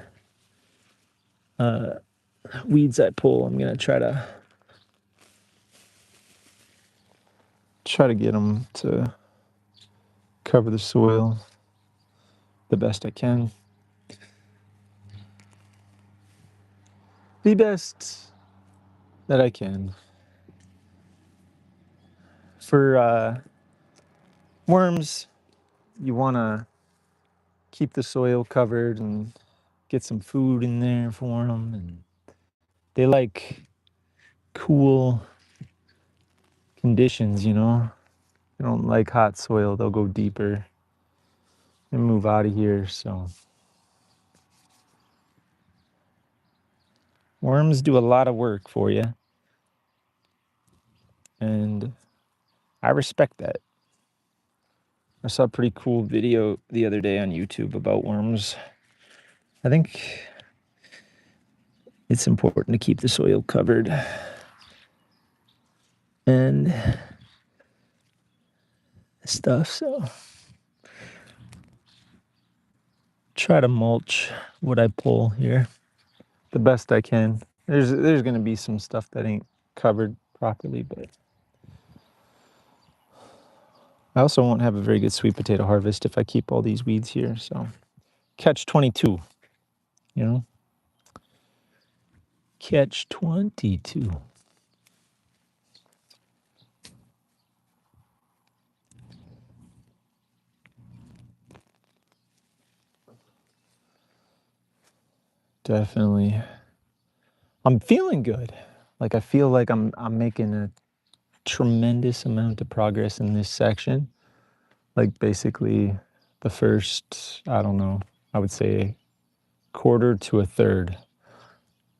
S1: weeds I pull, I'm going to try to get them to cover the soil the best I can. The best that I can. For worms, you want to keep the soil covered and get some food in there for them. And they like cool conditions, They don't like hot soil. They'll go deeper and move out of here. So worms do a lot of work for you. And I respect that. I saw a pretty cool video the other day on YouTube about worms. I think it's important to keep the soil covered and stuff. So try to mulch what I pull here the best I can. There's going to be some stuff that ain't covered properly, but I also won't have a very good sweet potato harvest if I keep all these weeds here. So catch 22, catch 22. Definitely. I'm feeling good. Like I feel like I'm making a tremendous amount of progress in this section. Like basically the first, I don't know, I would say quarter to a third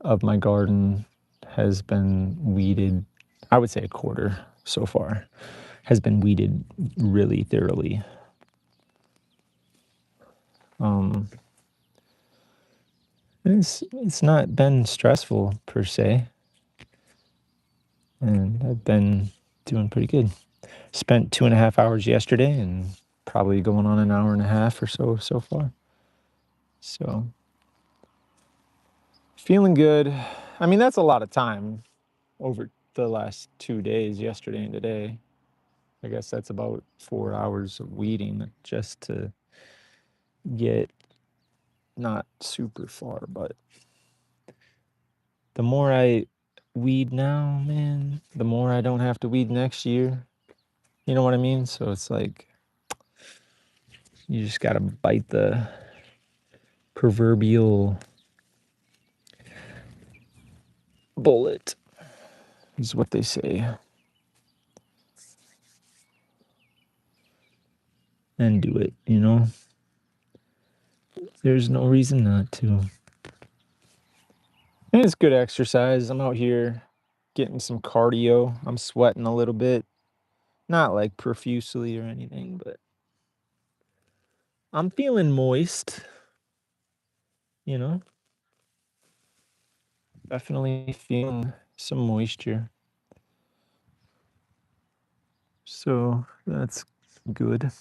S1: of my garden has been weeded. I would say a quarter so far has been weeded really thoroughly. It's not been stressful per se, and I've been doing pretty good. Spent 2.5 hours yesterday and probably going on an hour and a half or so far. So feeling good. I mean, that's a lot of time over the last 2 days, yesterday and today. I guess that's about 4 hours of weeding just to get not super far, but the more I weed now, man, the more I don't have to weed next year. You know what I mean? So it's like you just got to bite the proverbial bullet, is what they say. And do it, There's no reason not to. And it's good exercise. I'm out here getting some cardio. I'm sweating a little bit. Not like profusely or anything, but I'm feeling moist, you know? Definitely feeling some moisture. So that's good.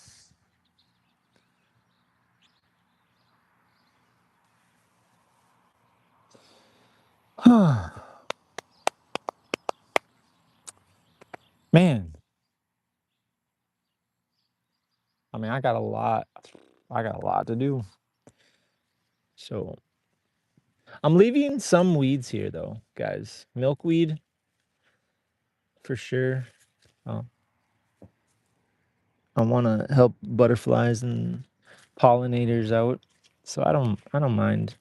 S1: Man, I mean, I got a lot. I got a lot to do. So I'm leaving some weeds here though, guys. Milkweed for sure. Uh, I want to help butterflies and pollinators out. So I don't mind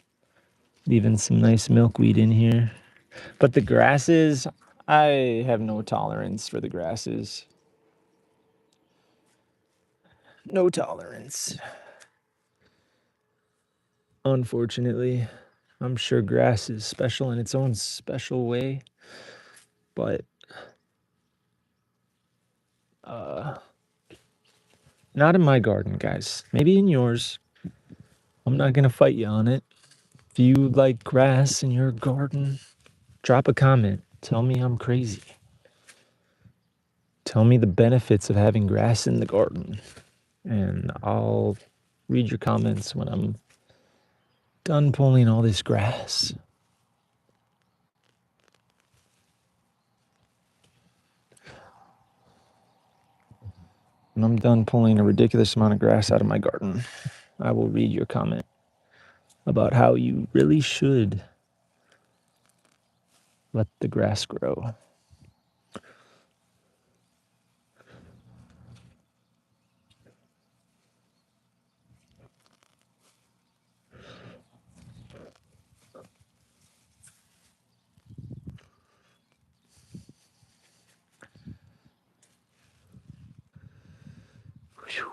S1: leaving some nice milkweed in here. But the grasses, I have no tolerance for the grasses. No tolerance. Unfortunately, I'm sure grass is special in its own special way, but uh not in my garden, guys. Maybe in yours. I'm not going to fight you on it. If you like grass in your garden, drop a comment. Tell me I'm crazy. Tell me the benefits of having grass in the garden, and I'll read your comments when I'm done pulling all this grass. When I'm done pulling a ridiculous amount of grass out of my garden, I will read your comment about how you really should let the grass grow. Whew.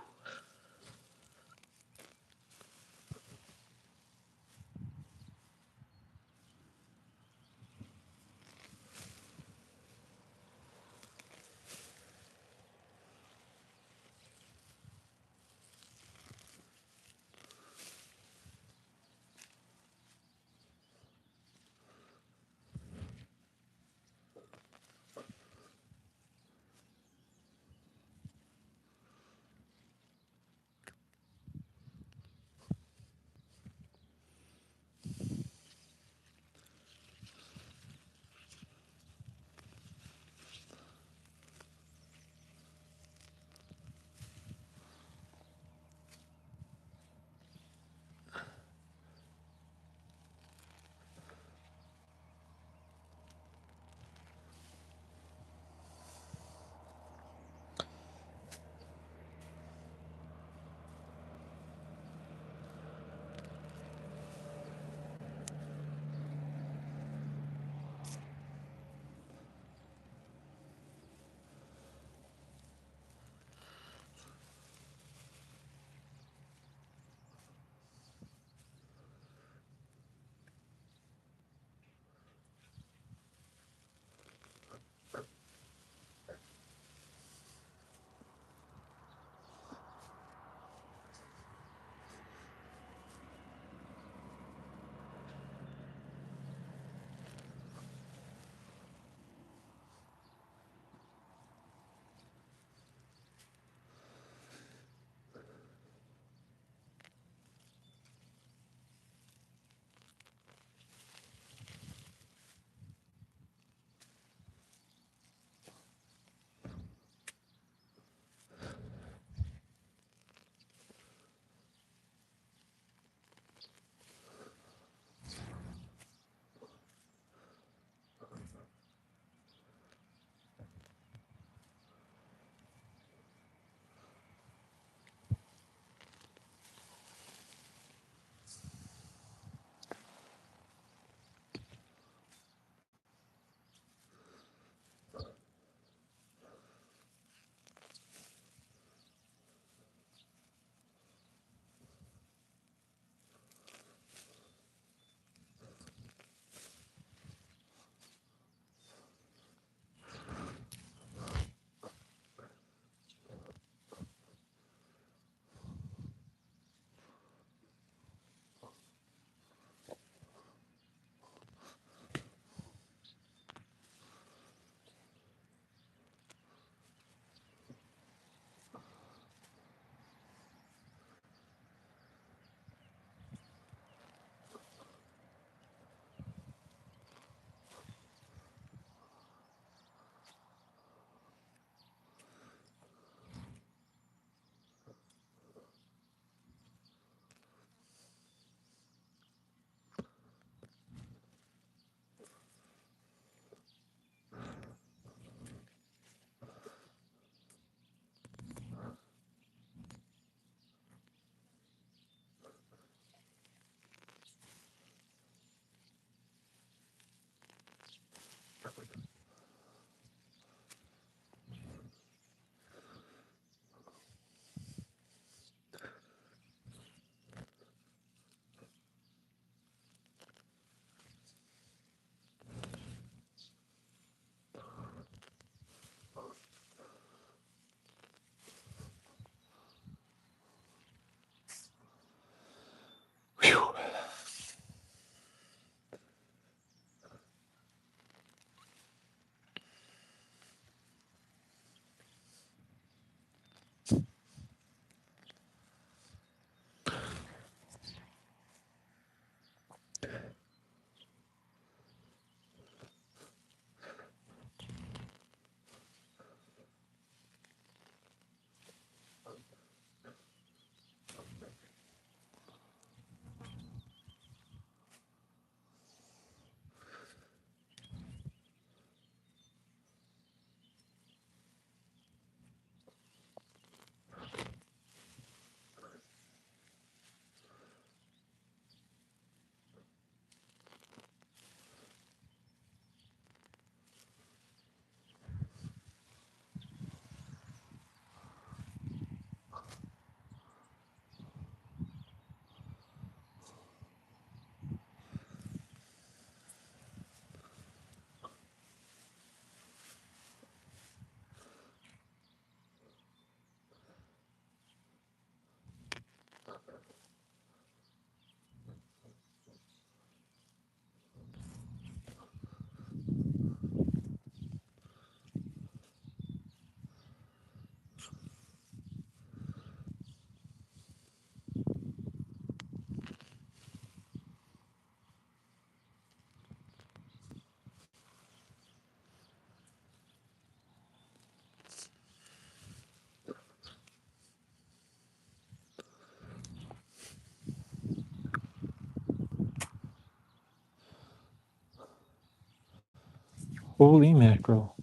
S1: Holy mackerel.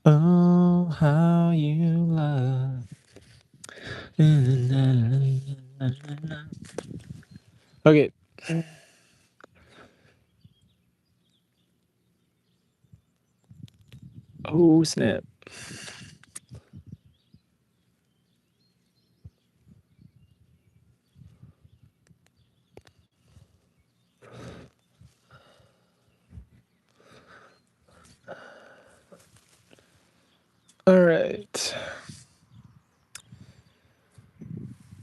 S1: Oh, how you love. Okay. Oh, snap. All right.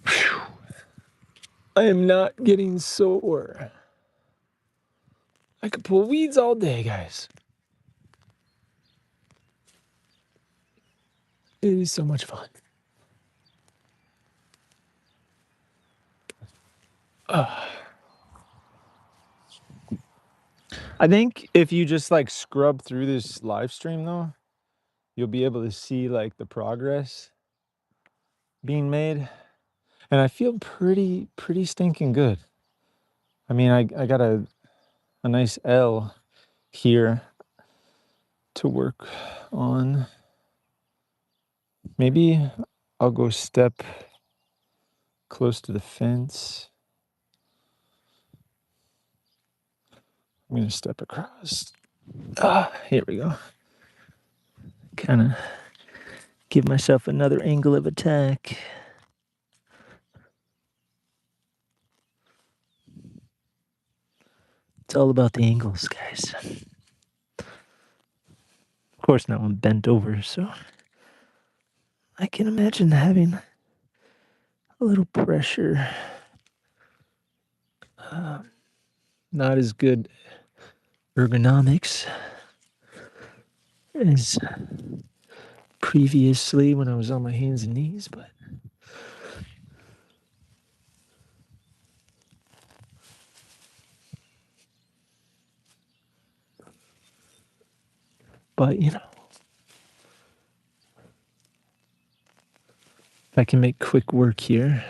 S1: Whew. I am not getting sore. I could pull weeds all day, guys. It is so much fun. I think if you just like scrub through this live stream though, you'll be able to see like the progress being made. And I feel pretty stinking good. I mean, I got a nice L here to work on. Maybe I'll go step close to the fence. I'm gonna step across. Here we go. Kind of give myself another angle of attack. It's all about the angles, guys. Of course, now I'm bent over, so I can imagine having a little pressure. Not as good ergonomics as previously when I was on my hands and knees, but you know, if I can make quick work here.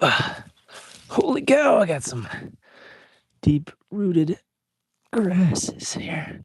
S1: Oh, holy cow! I got some deep-rooted grasses here.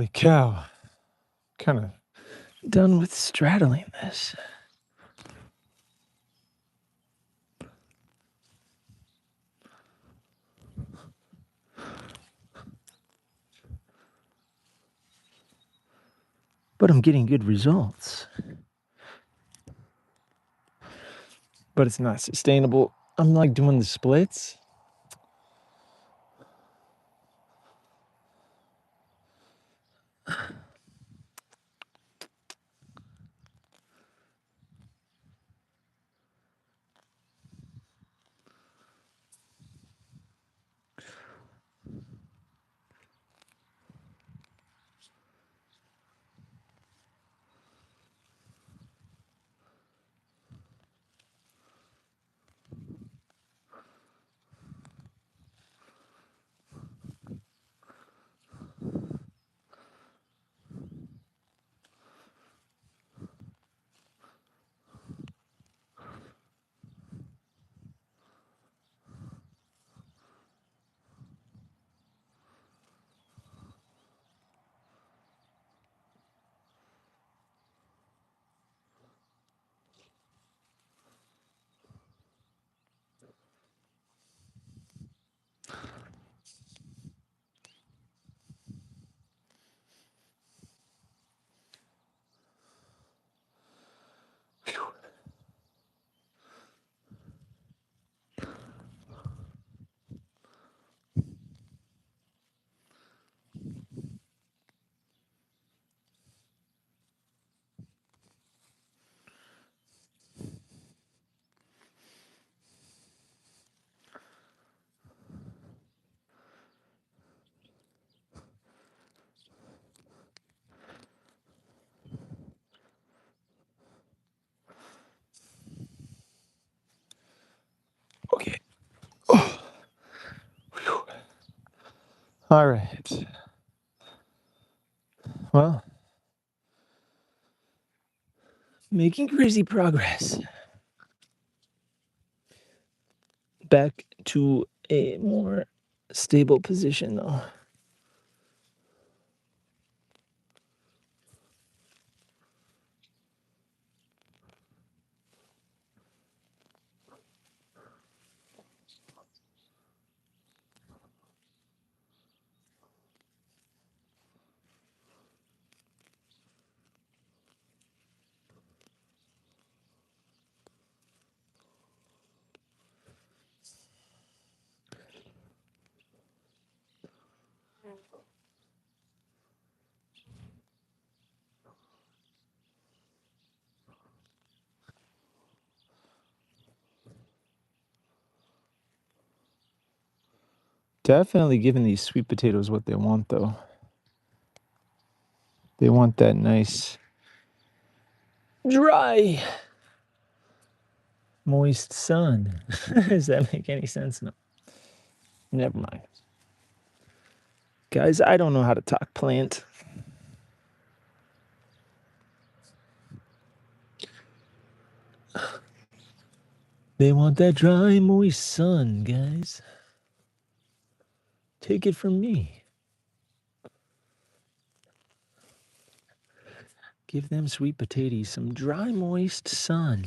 S1: Holy cow. Kind of done with straddling this. But I'm getting good results. But it's not sustainable. I'm like doing the splits. Okay. Oh. All right. Well, making crazy progress. Back to a more stable position, though. Definitely giving these sweet potatoes what they want, though. They want that nice, dry, moist sun. Does that make any sense? No. Never mind. Guys, I don't know how to talk plant. They want that dry, moist sun, guys. Take it from me. Give them sweet potatoes some dry, moist sun.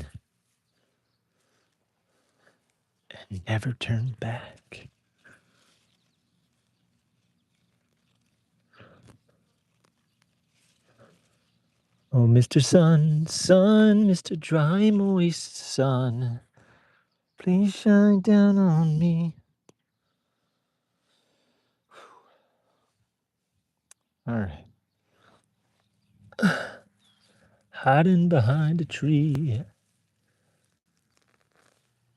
S1: And never turn back. Oh, Mr. Sun, sun, Mr. Dry, moist sun, please shine down on me. All right. Hiding behind a tree.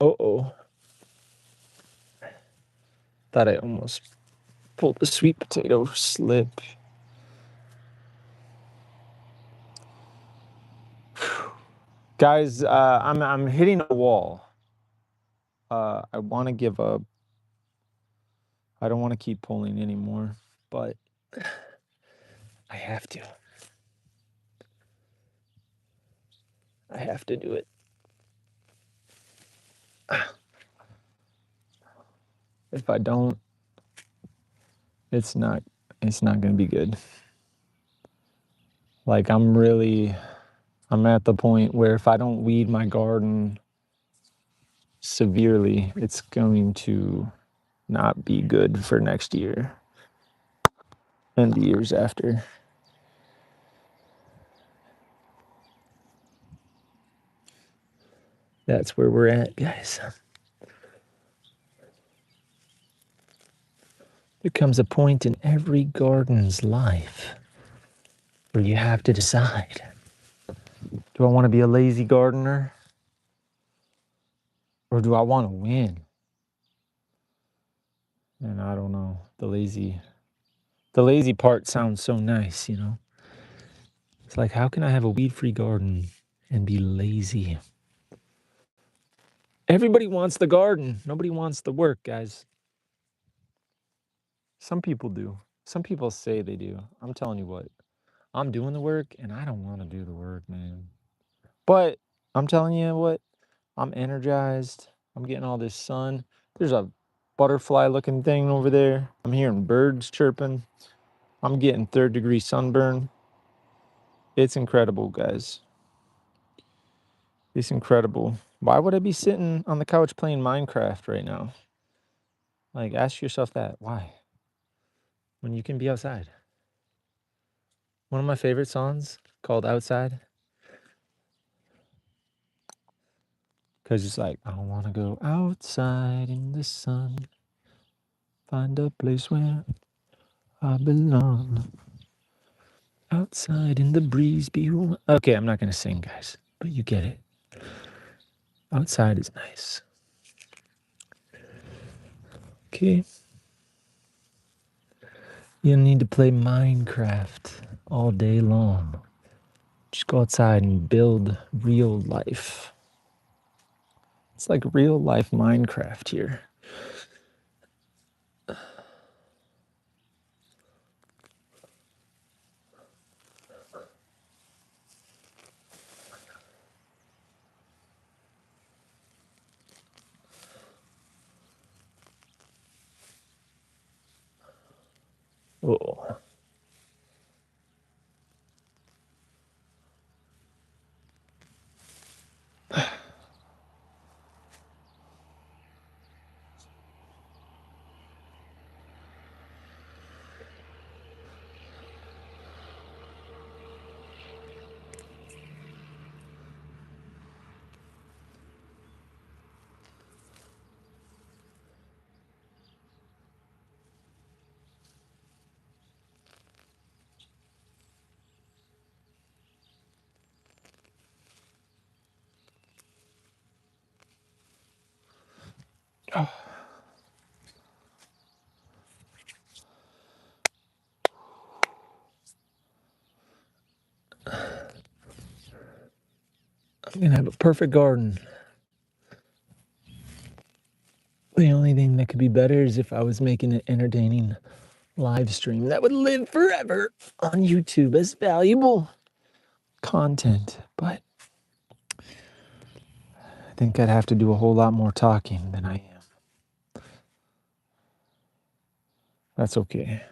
S1: Uh-oh. Thought I almost pulled the sweet potato slip. Guys, I'm hitting a wall. I want to give up. I don't want to keep pulling anymore, but I have to. I have to do it. If I don't, it's not going to be good. Like I'm at the point where if I don't weed my garden severely, it's going to not be good for next year and the years after. That's where we're at, guys. There comes a point in every garden's life where you have to decide, do I want to be a lazy gardener or do I want to win? And I don't know, the lazy part sounds so nice, you know? It's like, how can I have a weed-free garden and be lazy? Everybody wants the garden. Nobody wants the work, guys. Some people do. Some people say they do. I'm telling you what, I'm doing the work and I don't want to do the work, man. But I'm telling you what, I'm energized. I'm getting all this sun. There's a butterfly looking thing over there. I'm hearing birds chirping. I'm getting 3rd-degree sunburn. It's incredible, guys. It's incredible. Why would I be sitting on the couch playing Minecraft right now? Like, ask yourself that. Why? When you can be outside. One of my favorite songs called Outside. Because it's like, I want to go outside in the sun. Find a place where I belong. Outside in the breeze be warm. Okay, I'm not going to sing, guys. But you get it. Outside is nice. Okay. You don't need to play Minecraft all day long. Just go outside and build real life. It's like real life Minecraft here. Oh. I'm going to have a perfect garden. The only thing that could be better is if I was making an entertaining live stream that would live forever on YouTube as valuable content. But I think I'd have to do a whole lot more talking than I am. That's okay.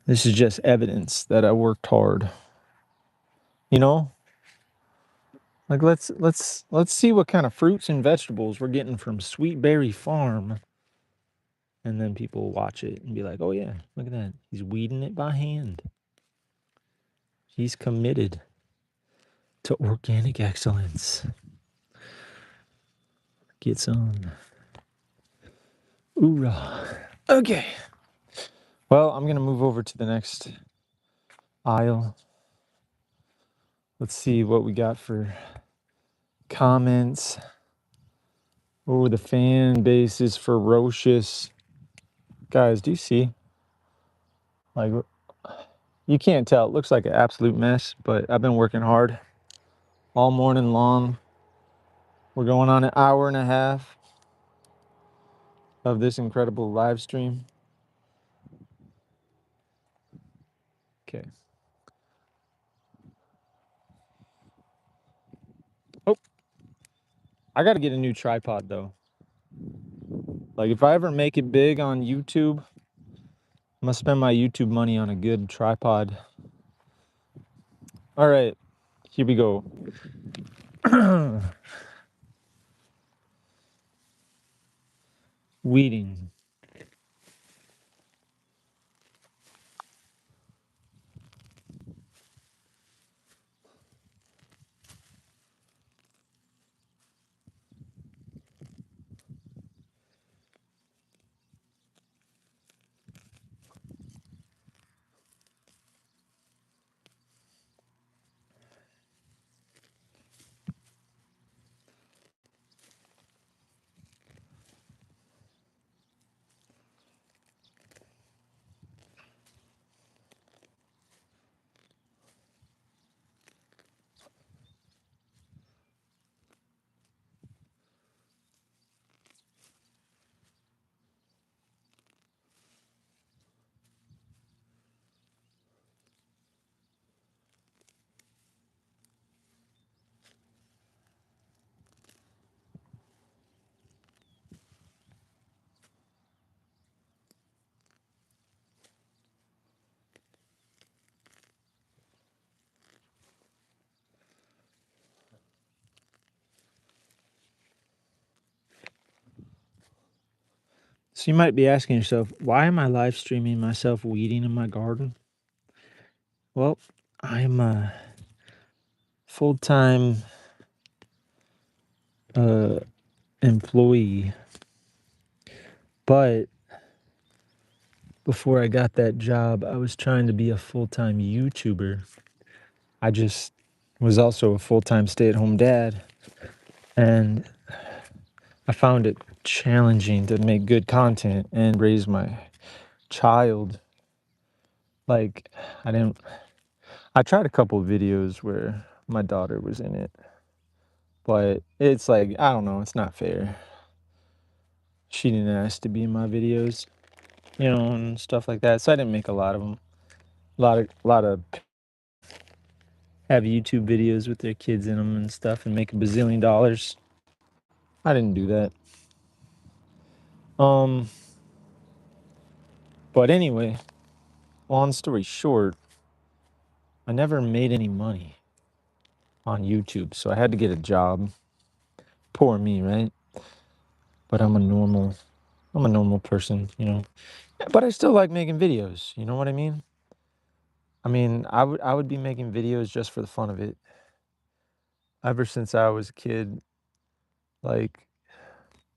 S1: This is just evidence that I worked hard. You know? Like let's see what kind of fruits and vegetables we're getting from Sweet Berry Farm. And then people watch it and be like, "Oh yeah, look at that. He's weeding it by hand. He's committed to organic excellence." Get some. Hoorah. Okay. Well, I'm going to move over to the next aisle. Let's see what we got for comments. Oh, the fan base is ferocious. Guys, do you see? Like, you can't tell. It looks like an absolute mess, but I've been working hard all morning long. We're going on an hour and a half of this incredible live stream. Okay. Oh, I got to get a new tripod though. Like if I ever make it big on YouTube, I'm gonna spend my YouTube money on a good tripod. All right, here we go. Weeding. So you might be asking yourself, why am I live streaming myself weeding in my garden? Well, I'm a full-time uh, employee, but before I got that job, I was trying to be a full-time YouTuber. I just was also a full-time stay-at-home dad, and I found it challenging to make good content and raise my child. Like, I didn't, I tried a couple of videos where my daughter was in it, but it's like, I don't know, it's not fair. She didn't ask to be in my videos, and stuff like that. So I didn't make a lot of them. A lot of have YouTube videos with their kids in them and stuff and make a bazillion dollars. I didn't do that. Um, but anyway, long story short, I never made any money on YouTube, so I had to get a job. Poor me, right? But I'm a normal person. But I still like making videos, you know what I mean? I would be making videos just for the fun of it. Ever since I was a kid, like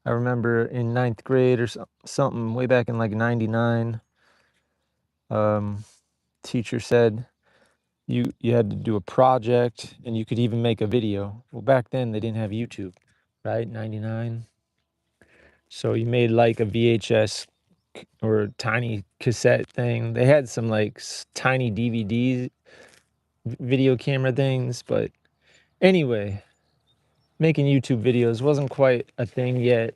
S1: I remember in ninth grade or something way back in like '99, um, teacher said you had to do a project and you could even make a video. Well, back then they didn't have YouTube, right? '99. So you made like a VHS or tiny cassette thing. They had some like tiny DVD video camera things, but anyway, making YouTube videos wasn't quite a thing yet.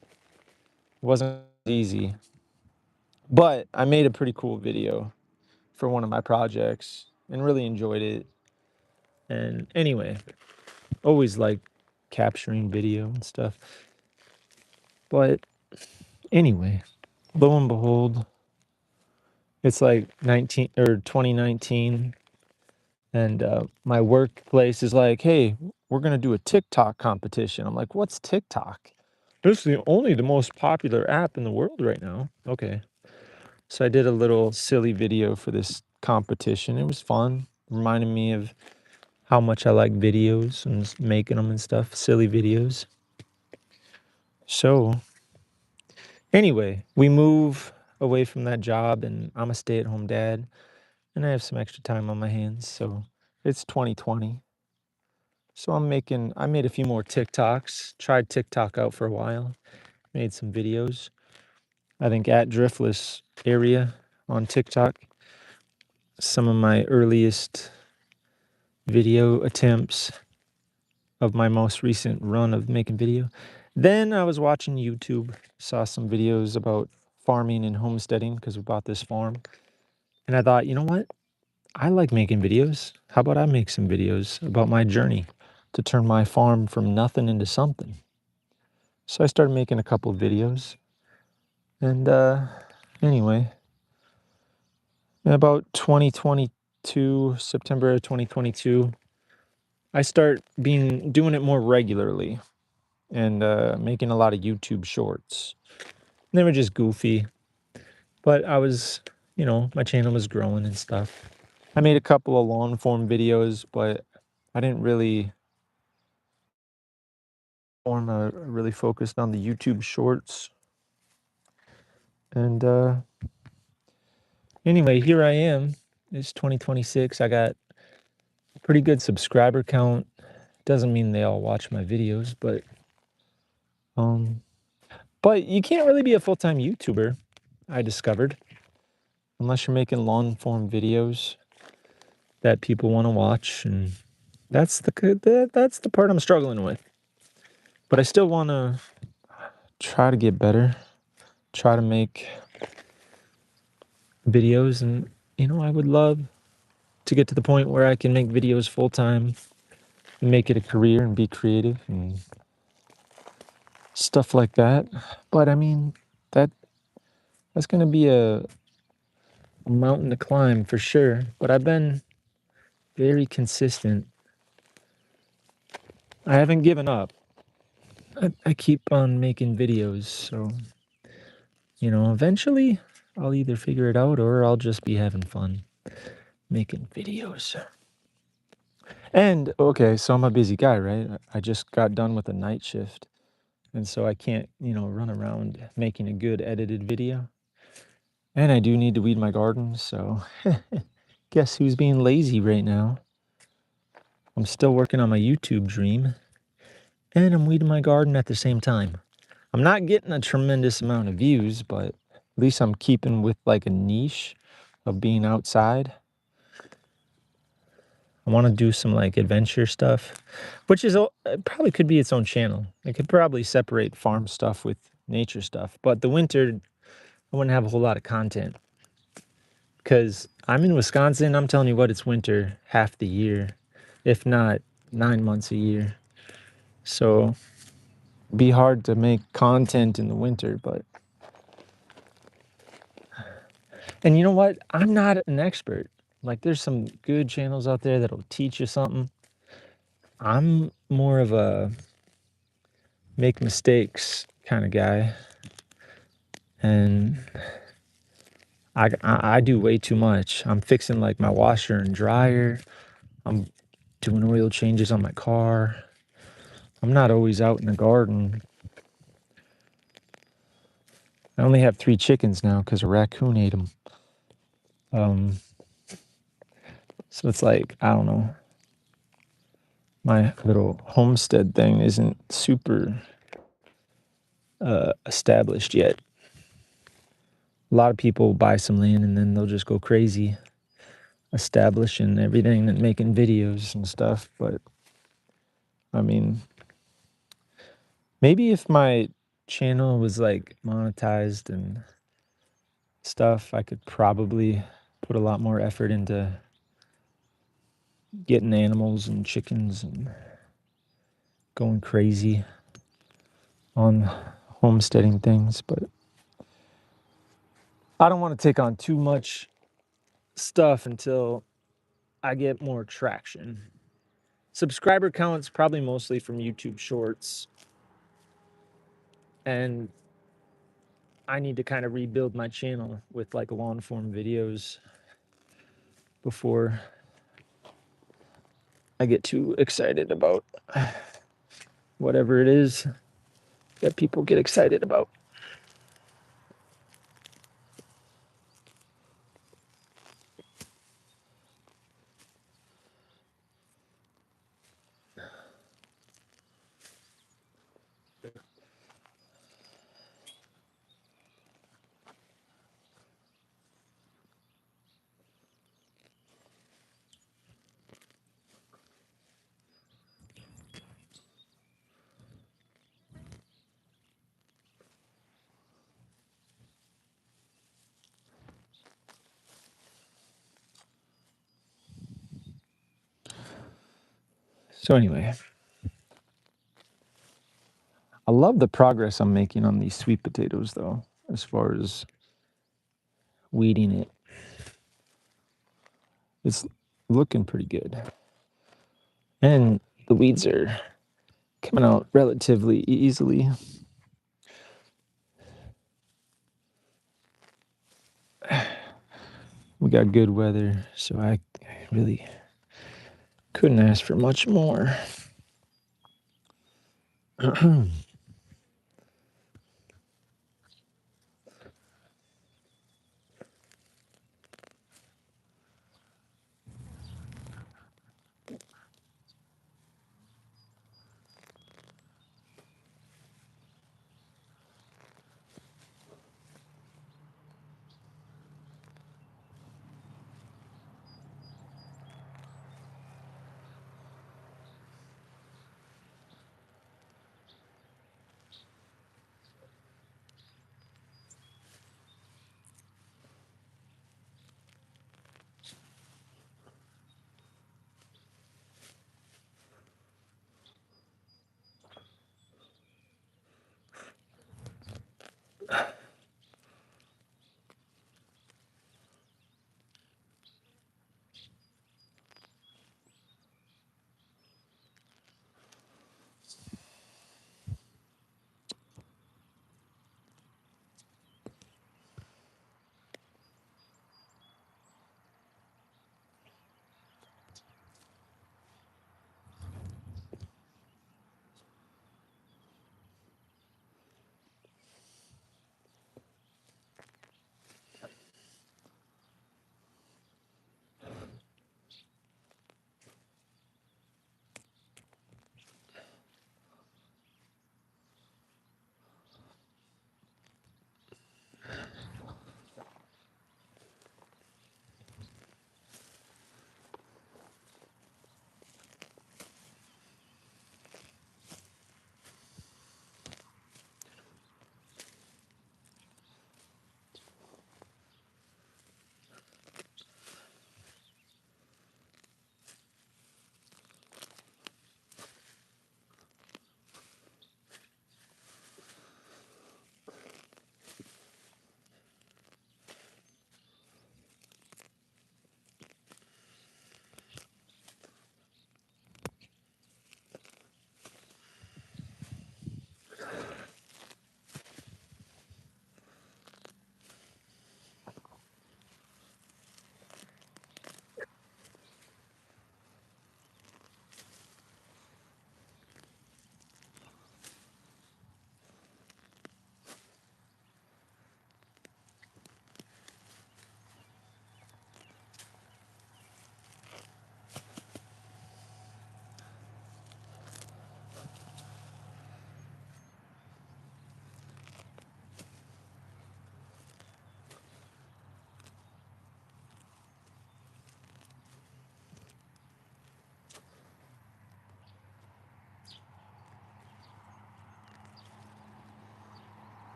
S1: Wasn't easy, but I made a pretty cool video for one of my projects and really enjoyed it. And anyway, always like capturing video and stuff. But anyway, lo and behold, it's like 19 or 2019, and my workplace is like, "Hey, we're gonna do a TikTok competition." I'm like, "What's TikTok?" This is only the most popular app in the world right now. Okay, so I did a little silly video for this competition. It was fun, reminded me of how much I like videos and making them and stuff, silly videos. So anyway, we move away from that job, and I'm a stay-at-home dad, and I have some extra time on my hands. So it's 2020. So I made a few more TikToks, tried TikTok out for a while, made some videos. I think at Driftless area on TikTok, some of my earliest video attempts of my most recent run of making video. Then I was watching YouTube, saw some videos about farming and homesteading because we bought this farm. And I thought, you know what? I like making videos. How about I make some videos about my journey to turn my farm from nothing into something? So I started making a couple of videos. And anyway, in about 2022, September of 2022, I start doing it more regularly and making a lot of YouTube shorts. They were just goofy, but I was, my channel was growing and stuff. I made a couple of long form videos, but I didn't really really focused on the YouTube shorts. And anyway, here I am. It's 2026. I got a pretty good subscriber count. Doesn't mean they all watch my videos, but you can't really be a full-time YouTuber, I discovered, unless you're making long form videos that people want to watch, and that's the part I'm struggling with. But I still want to try to get better, try to make videos, and I would love to get to the point where I can make videos full time and make it a career and be creative and stuff like that. But I mean, that's going to be a mountain to climb for sure. But I've been very consistent. I haven't given up. I keep on making videos, so eventually I'll either figure it out or I'll just be having fun making videos. And okay, so I'm a busy guy, right? I just got done with a night shift, and so I can't, run around making a good edited video. And I do need to weed my garden, so guess who's being lazy right now? I'm still working on my YouTube dream, and I'm weeding my garden at the same time. I'm not getting a tremendous amount of views, but at least I'm keeping with like a niche of being outside. I want to do some like adventure stuff, which is it probably could be its own channel. I could probably separate farm stuff with nature stuff, but the winter I wouldn't have a whole lot of content because I'm in Wisconsin. I'm telling you what, it's winter half the year, if not 9 months a year. So it'd be hard to make content in the winter, and you know what? I'm not an expert. Like there's some good channels out there that'll teach you something. I'm more of a make mistakes kind of guy. And I do way too much. I'm fixing like my washer and dryer. I'm doing oil changes on my car. I'm not always out in the garden. I only have 3 chickens now because a raccoon ate them. So it's like, I don't know. My little homestead thing isn't super established yet. A lot of people buy some land and then they'll just go crazy establishing everything and making videos and stuff. But I mean, maybe if my channel was like monetized and stuff, I could probably put a lot more effort into getting animals and chickens and going crazy on homesteading things. But I don't want to take on too much stuff until I get more traction. Subscriber counts probably mostly from YouTube Shorts, and I need to kind of rebuild my channel with like long form videos before I get too excited about whatever it is that people get excited about. So anyway, I love the progress I'm making on these sweet potatoes though, as far as weeding it. It's looking pretty good. And the weeds are coming out relatively easily. We got good weather, so I really couldn't ask for much more.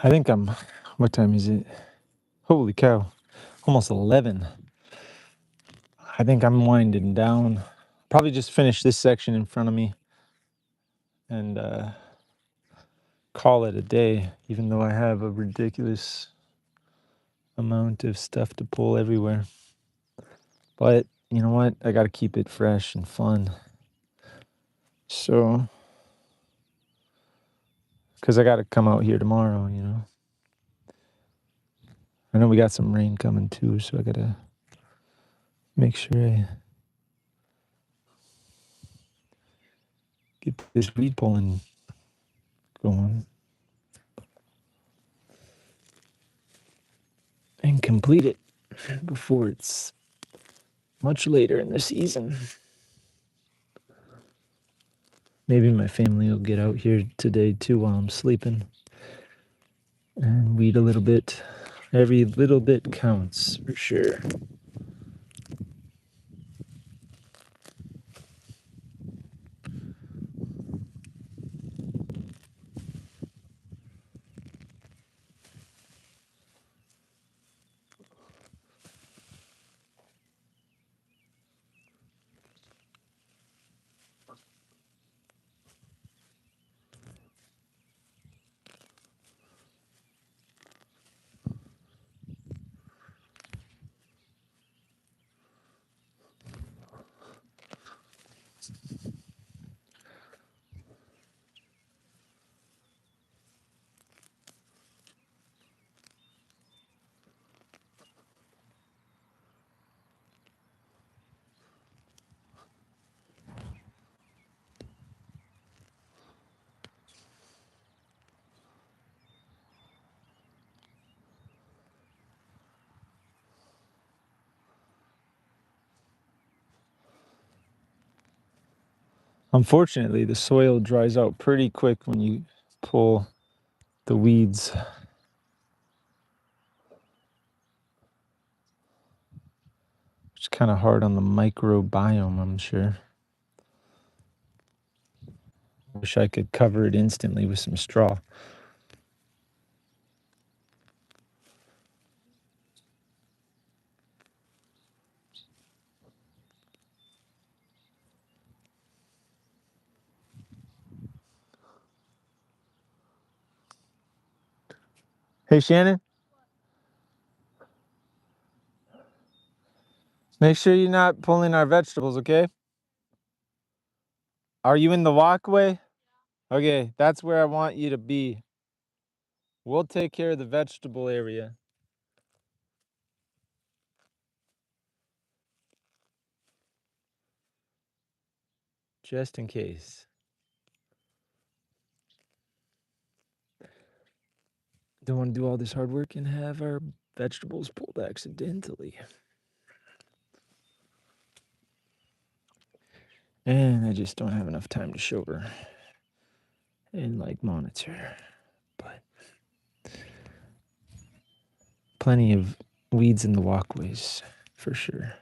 S1: I think I'm, what time is it? Holy cow, almost 11. I think I'm winding down. Probably just finish this section in front of me and call it a day, even though I have a ridiculous amount of stuff to pull everywhere. But you know what? I got to keep it fresh and fun. So, because I got to come out here tomorrow, you know. I know we got some rain coming too, so I got to make sure I get this weed pulling going and complete it before it's much later in the season. Maybe my family will get out here today too while I'm sleeping and weed a little bit. Every little bit counts for sure. Unfortunately, the soil dries out pretty quick when you pull the weeds. It's kind of hard on the microbiome, I'm sure. Wish I could cover it instantly with some straw. Hey, Shannon, make sure you're not pulling our vegetables, okay? Are you in the walkway? Okay, that's where I want you to be. We'll take care of the vegetable area. Just in case. Don't want to do all this hard work and have our vegetables pulled accidentally. And I just don't have enough time to show her and like monitor. But plenty of weeds in the walkways for sure.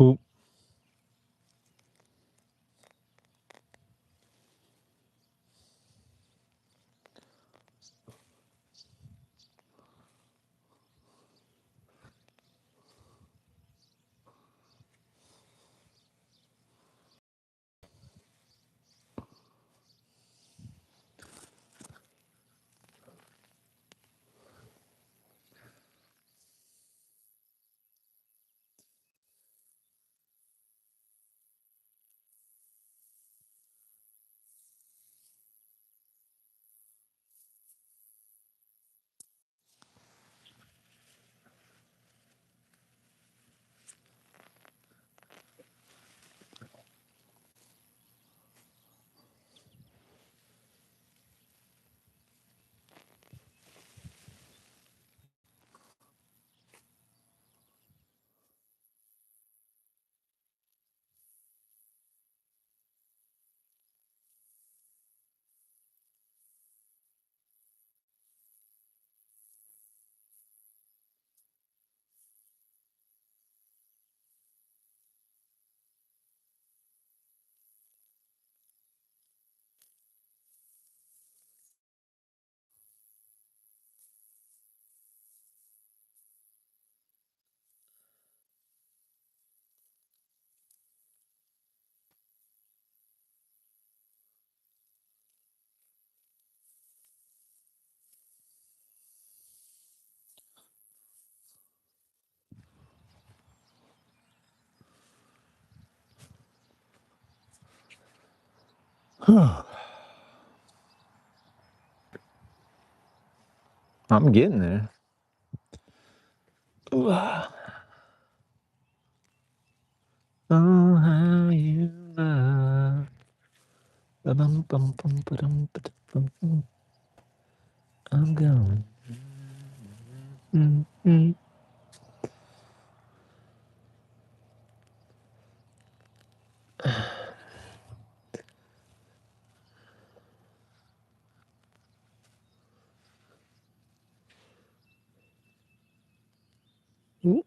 S1: Ooh. I'm getting there. Ooh. Oh, how you love. Ba-dum-bum-bum-ba-dum-ba-dum-bum. I'm going. Mm-hmm. Ooh.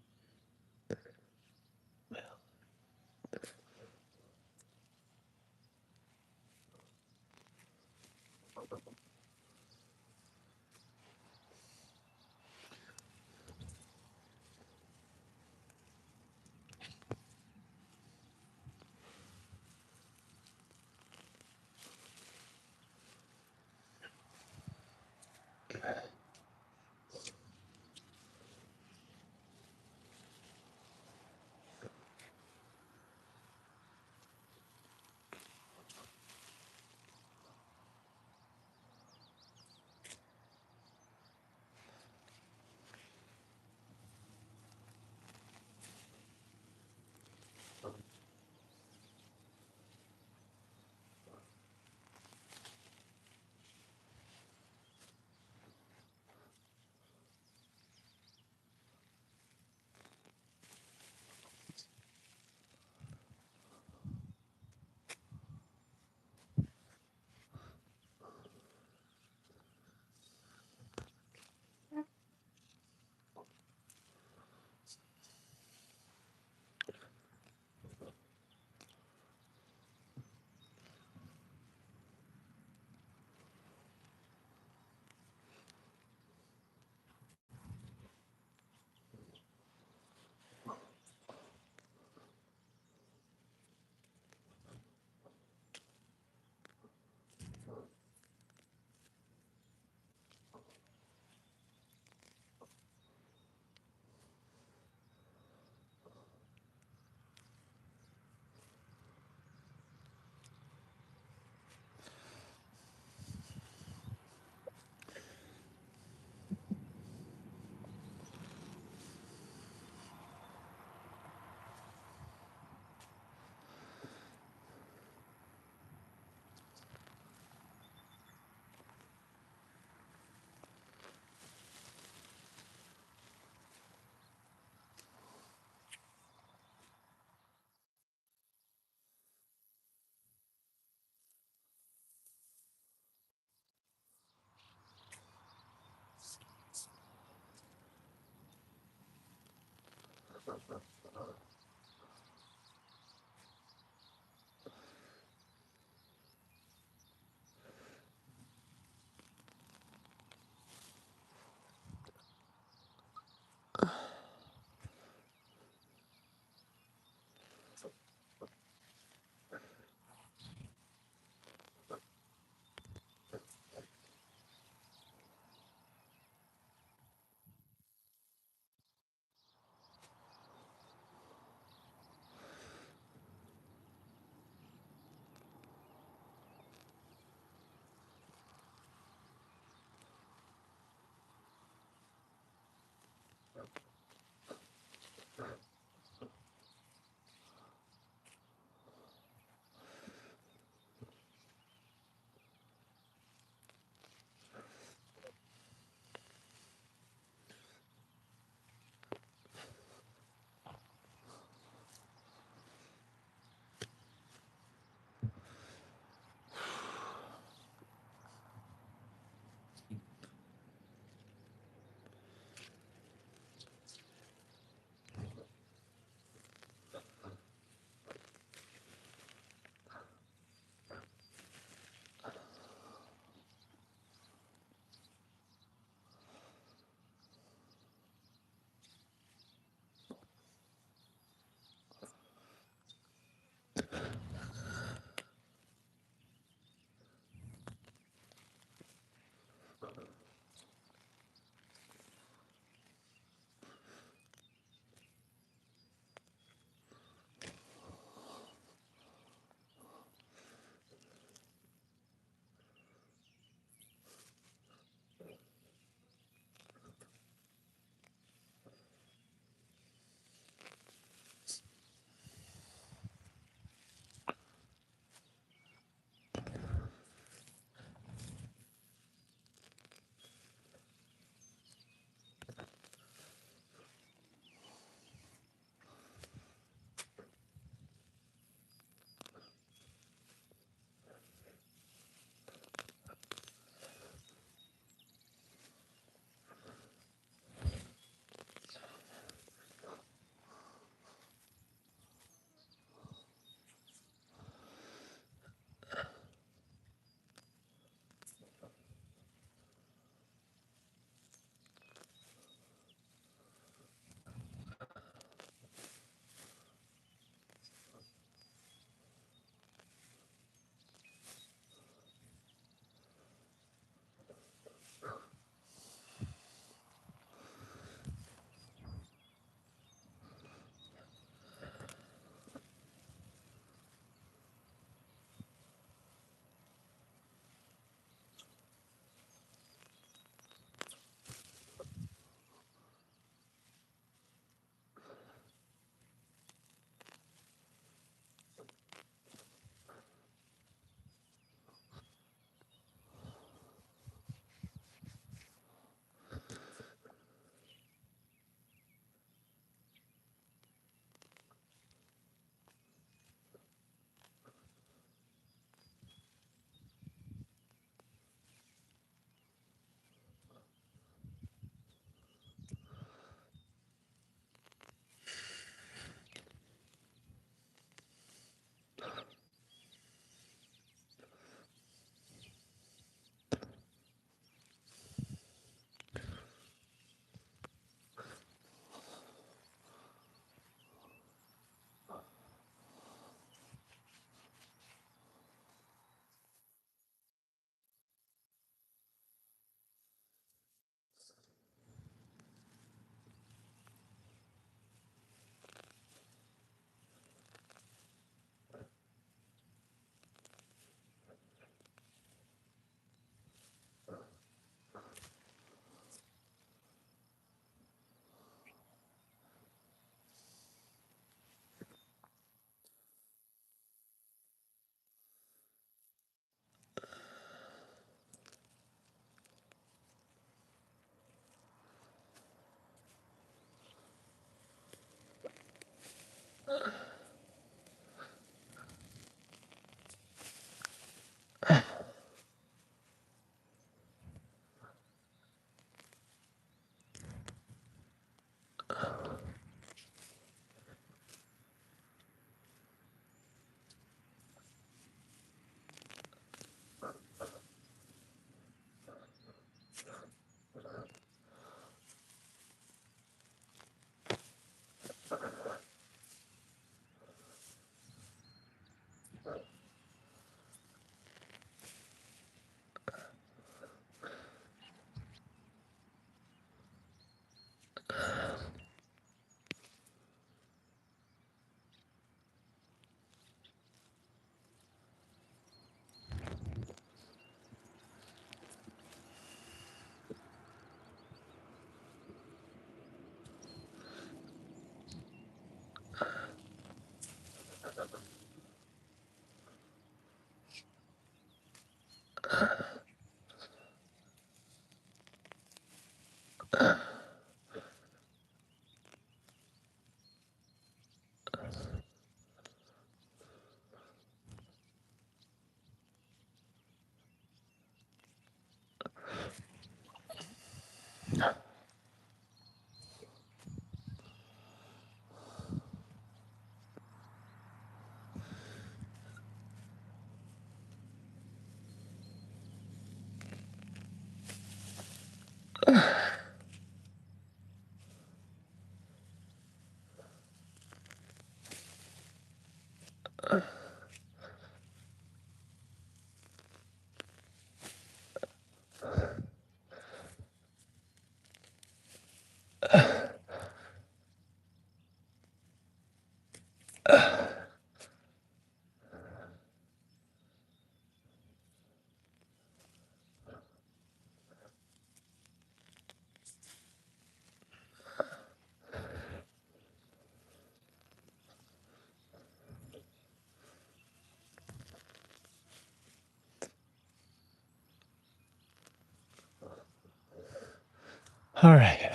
S1: All right.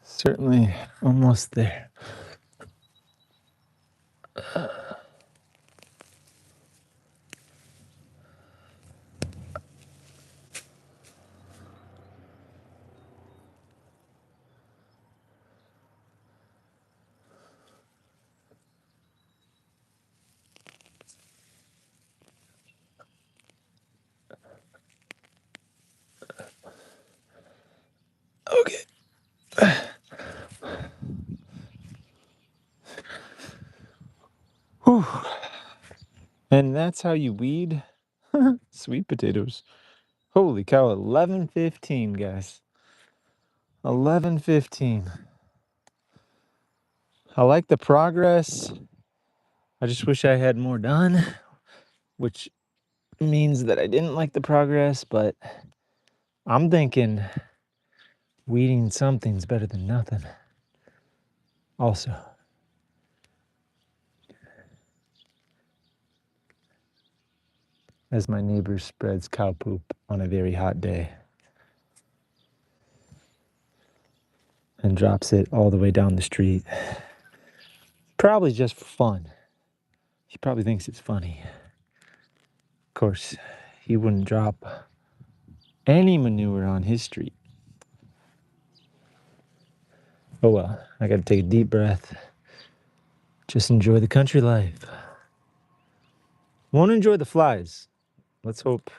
S1: Certainly almost there. Okay. Whew. And that's how you weed sweet potatoes. Holy cow, 11:15, guys. 11:15. I like the progress. I just wish I had more done, which means that I didn't like the progress, but I'm thinking weeding something's better than nothing. Also, as my neighbor spreads cow poop on a very hot day and drops it all the way down the street. Probably just for fun. He probably thinks it's funny. Of course, he wouldn't drop any manure on his street. Oh well, I gotta take a deep breath. Just enjoy the country life. Won't enjoy the flies. Let's hope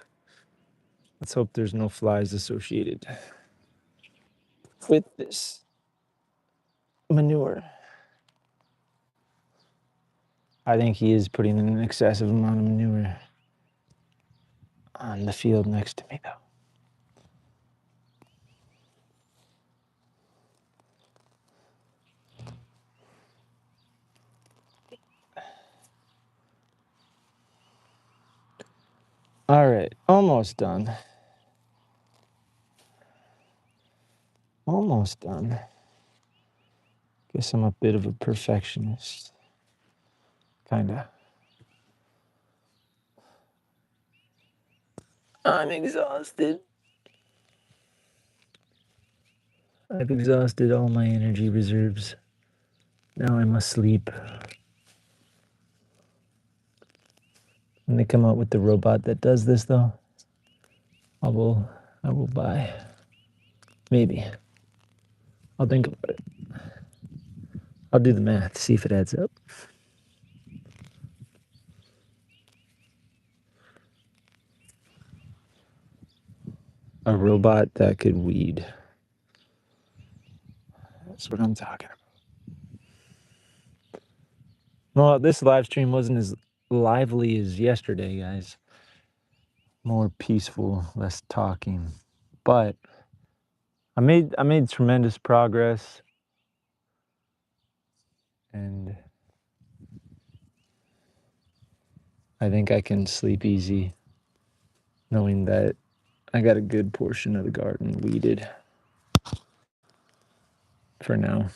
S1: there's no flies associated with this manure. I think he is putting in an excessive amount of manure on the field next to me, though. All right, almost done. Almost done. Guess I'm a bit of a perfectionist. Kinda. I'm exhausted. I've exhausted all my energy reserves. Now I must sleep. When they come out with the robot that does this, though, I will buy. Maybe. I'll think about it. I'll do the math, see if it adds up. A robot that could weed. That's what I'm talking about. Well, this live stream wasn't as lively as yesterday, guys. More peaceful, less talking. But I made tremendous progress, and I think I can sleep easy knowing that I got a good portion of the garden weeded for now.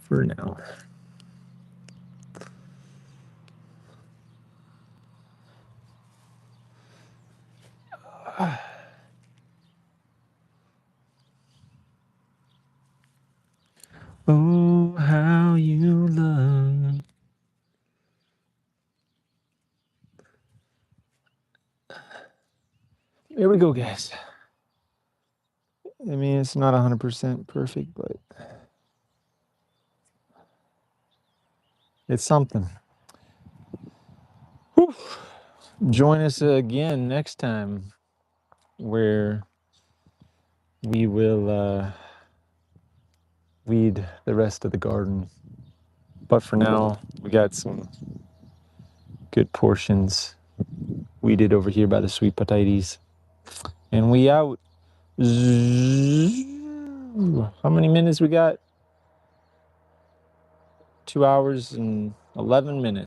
S1: For now. Oh, how you love. Here we go, guys. I mean, it's not 100% perfect, but it's something. Whew. Join us again next time where we will weed the rest of the garden. But for now, we got some good portions weeded over here by the sweet potatoes. And we out. How many minutes we got? 2 hours and 11 minutes.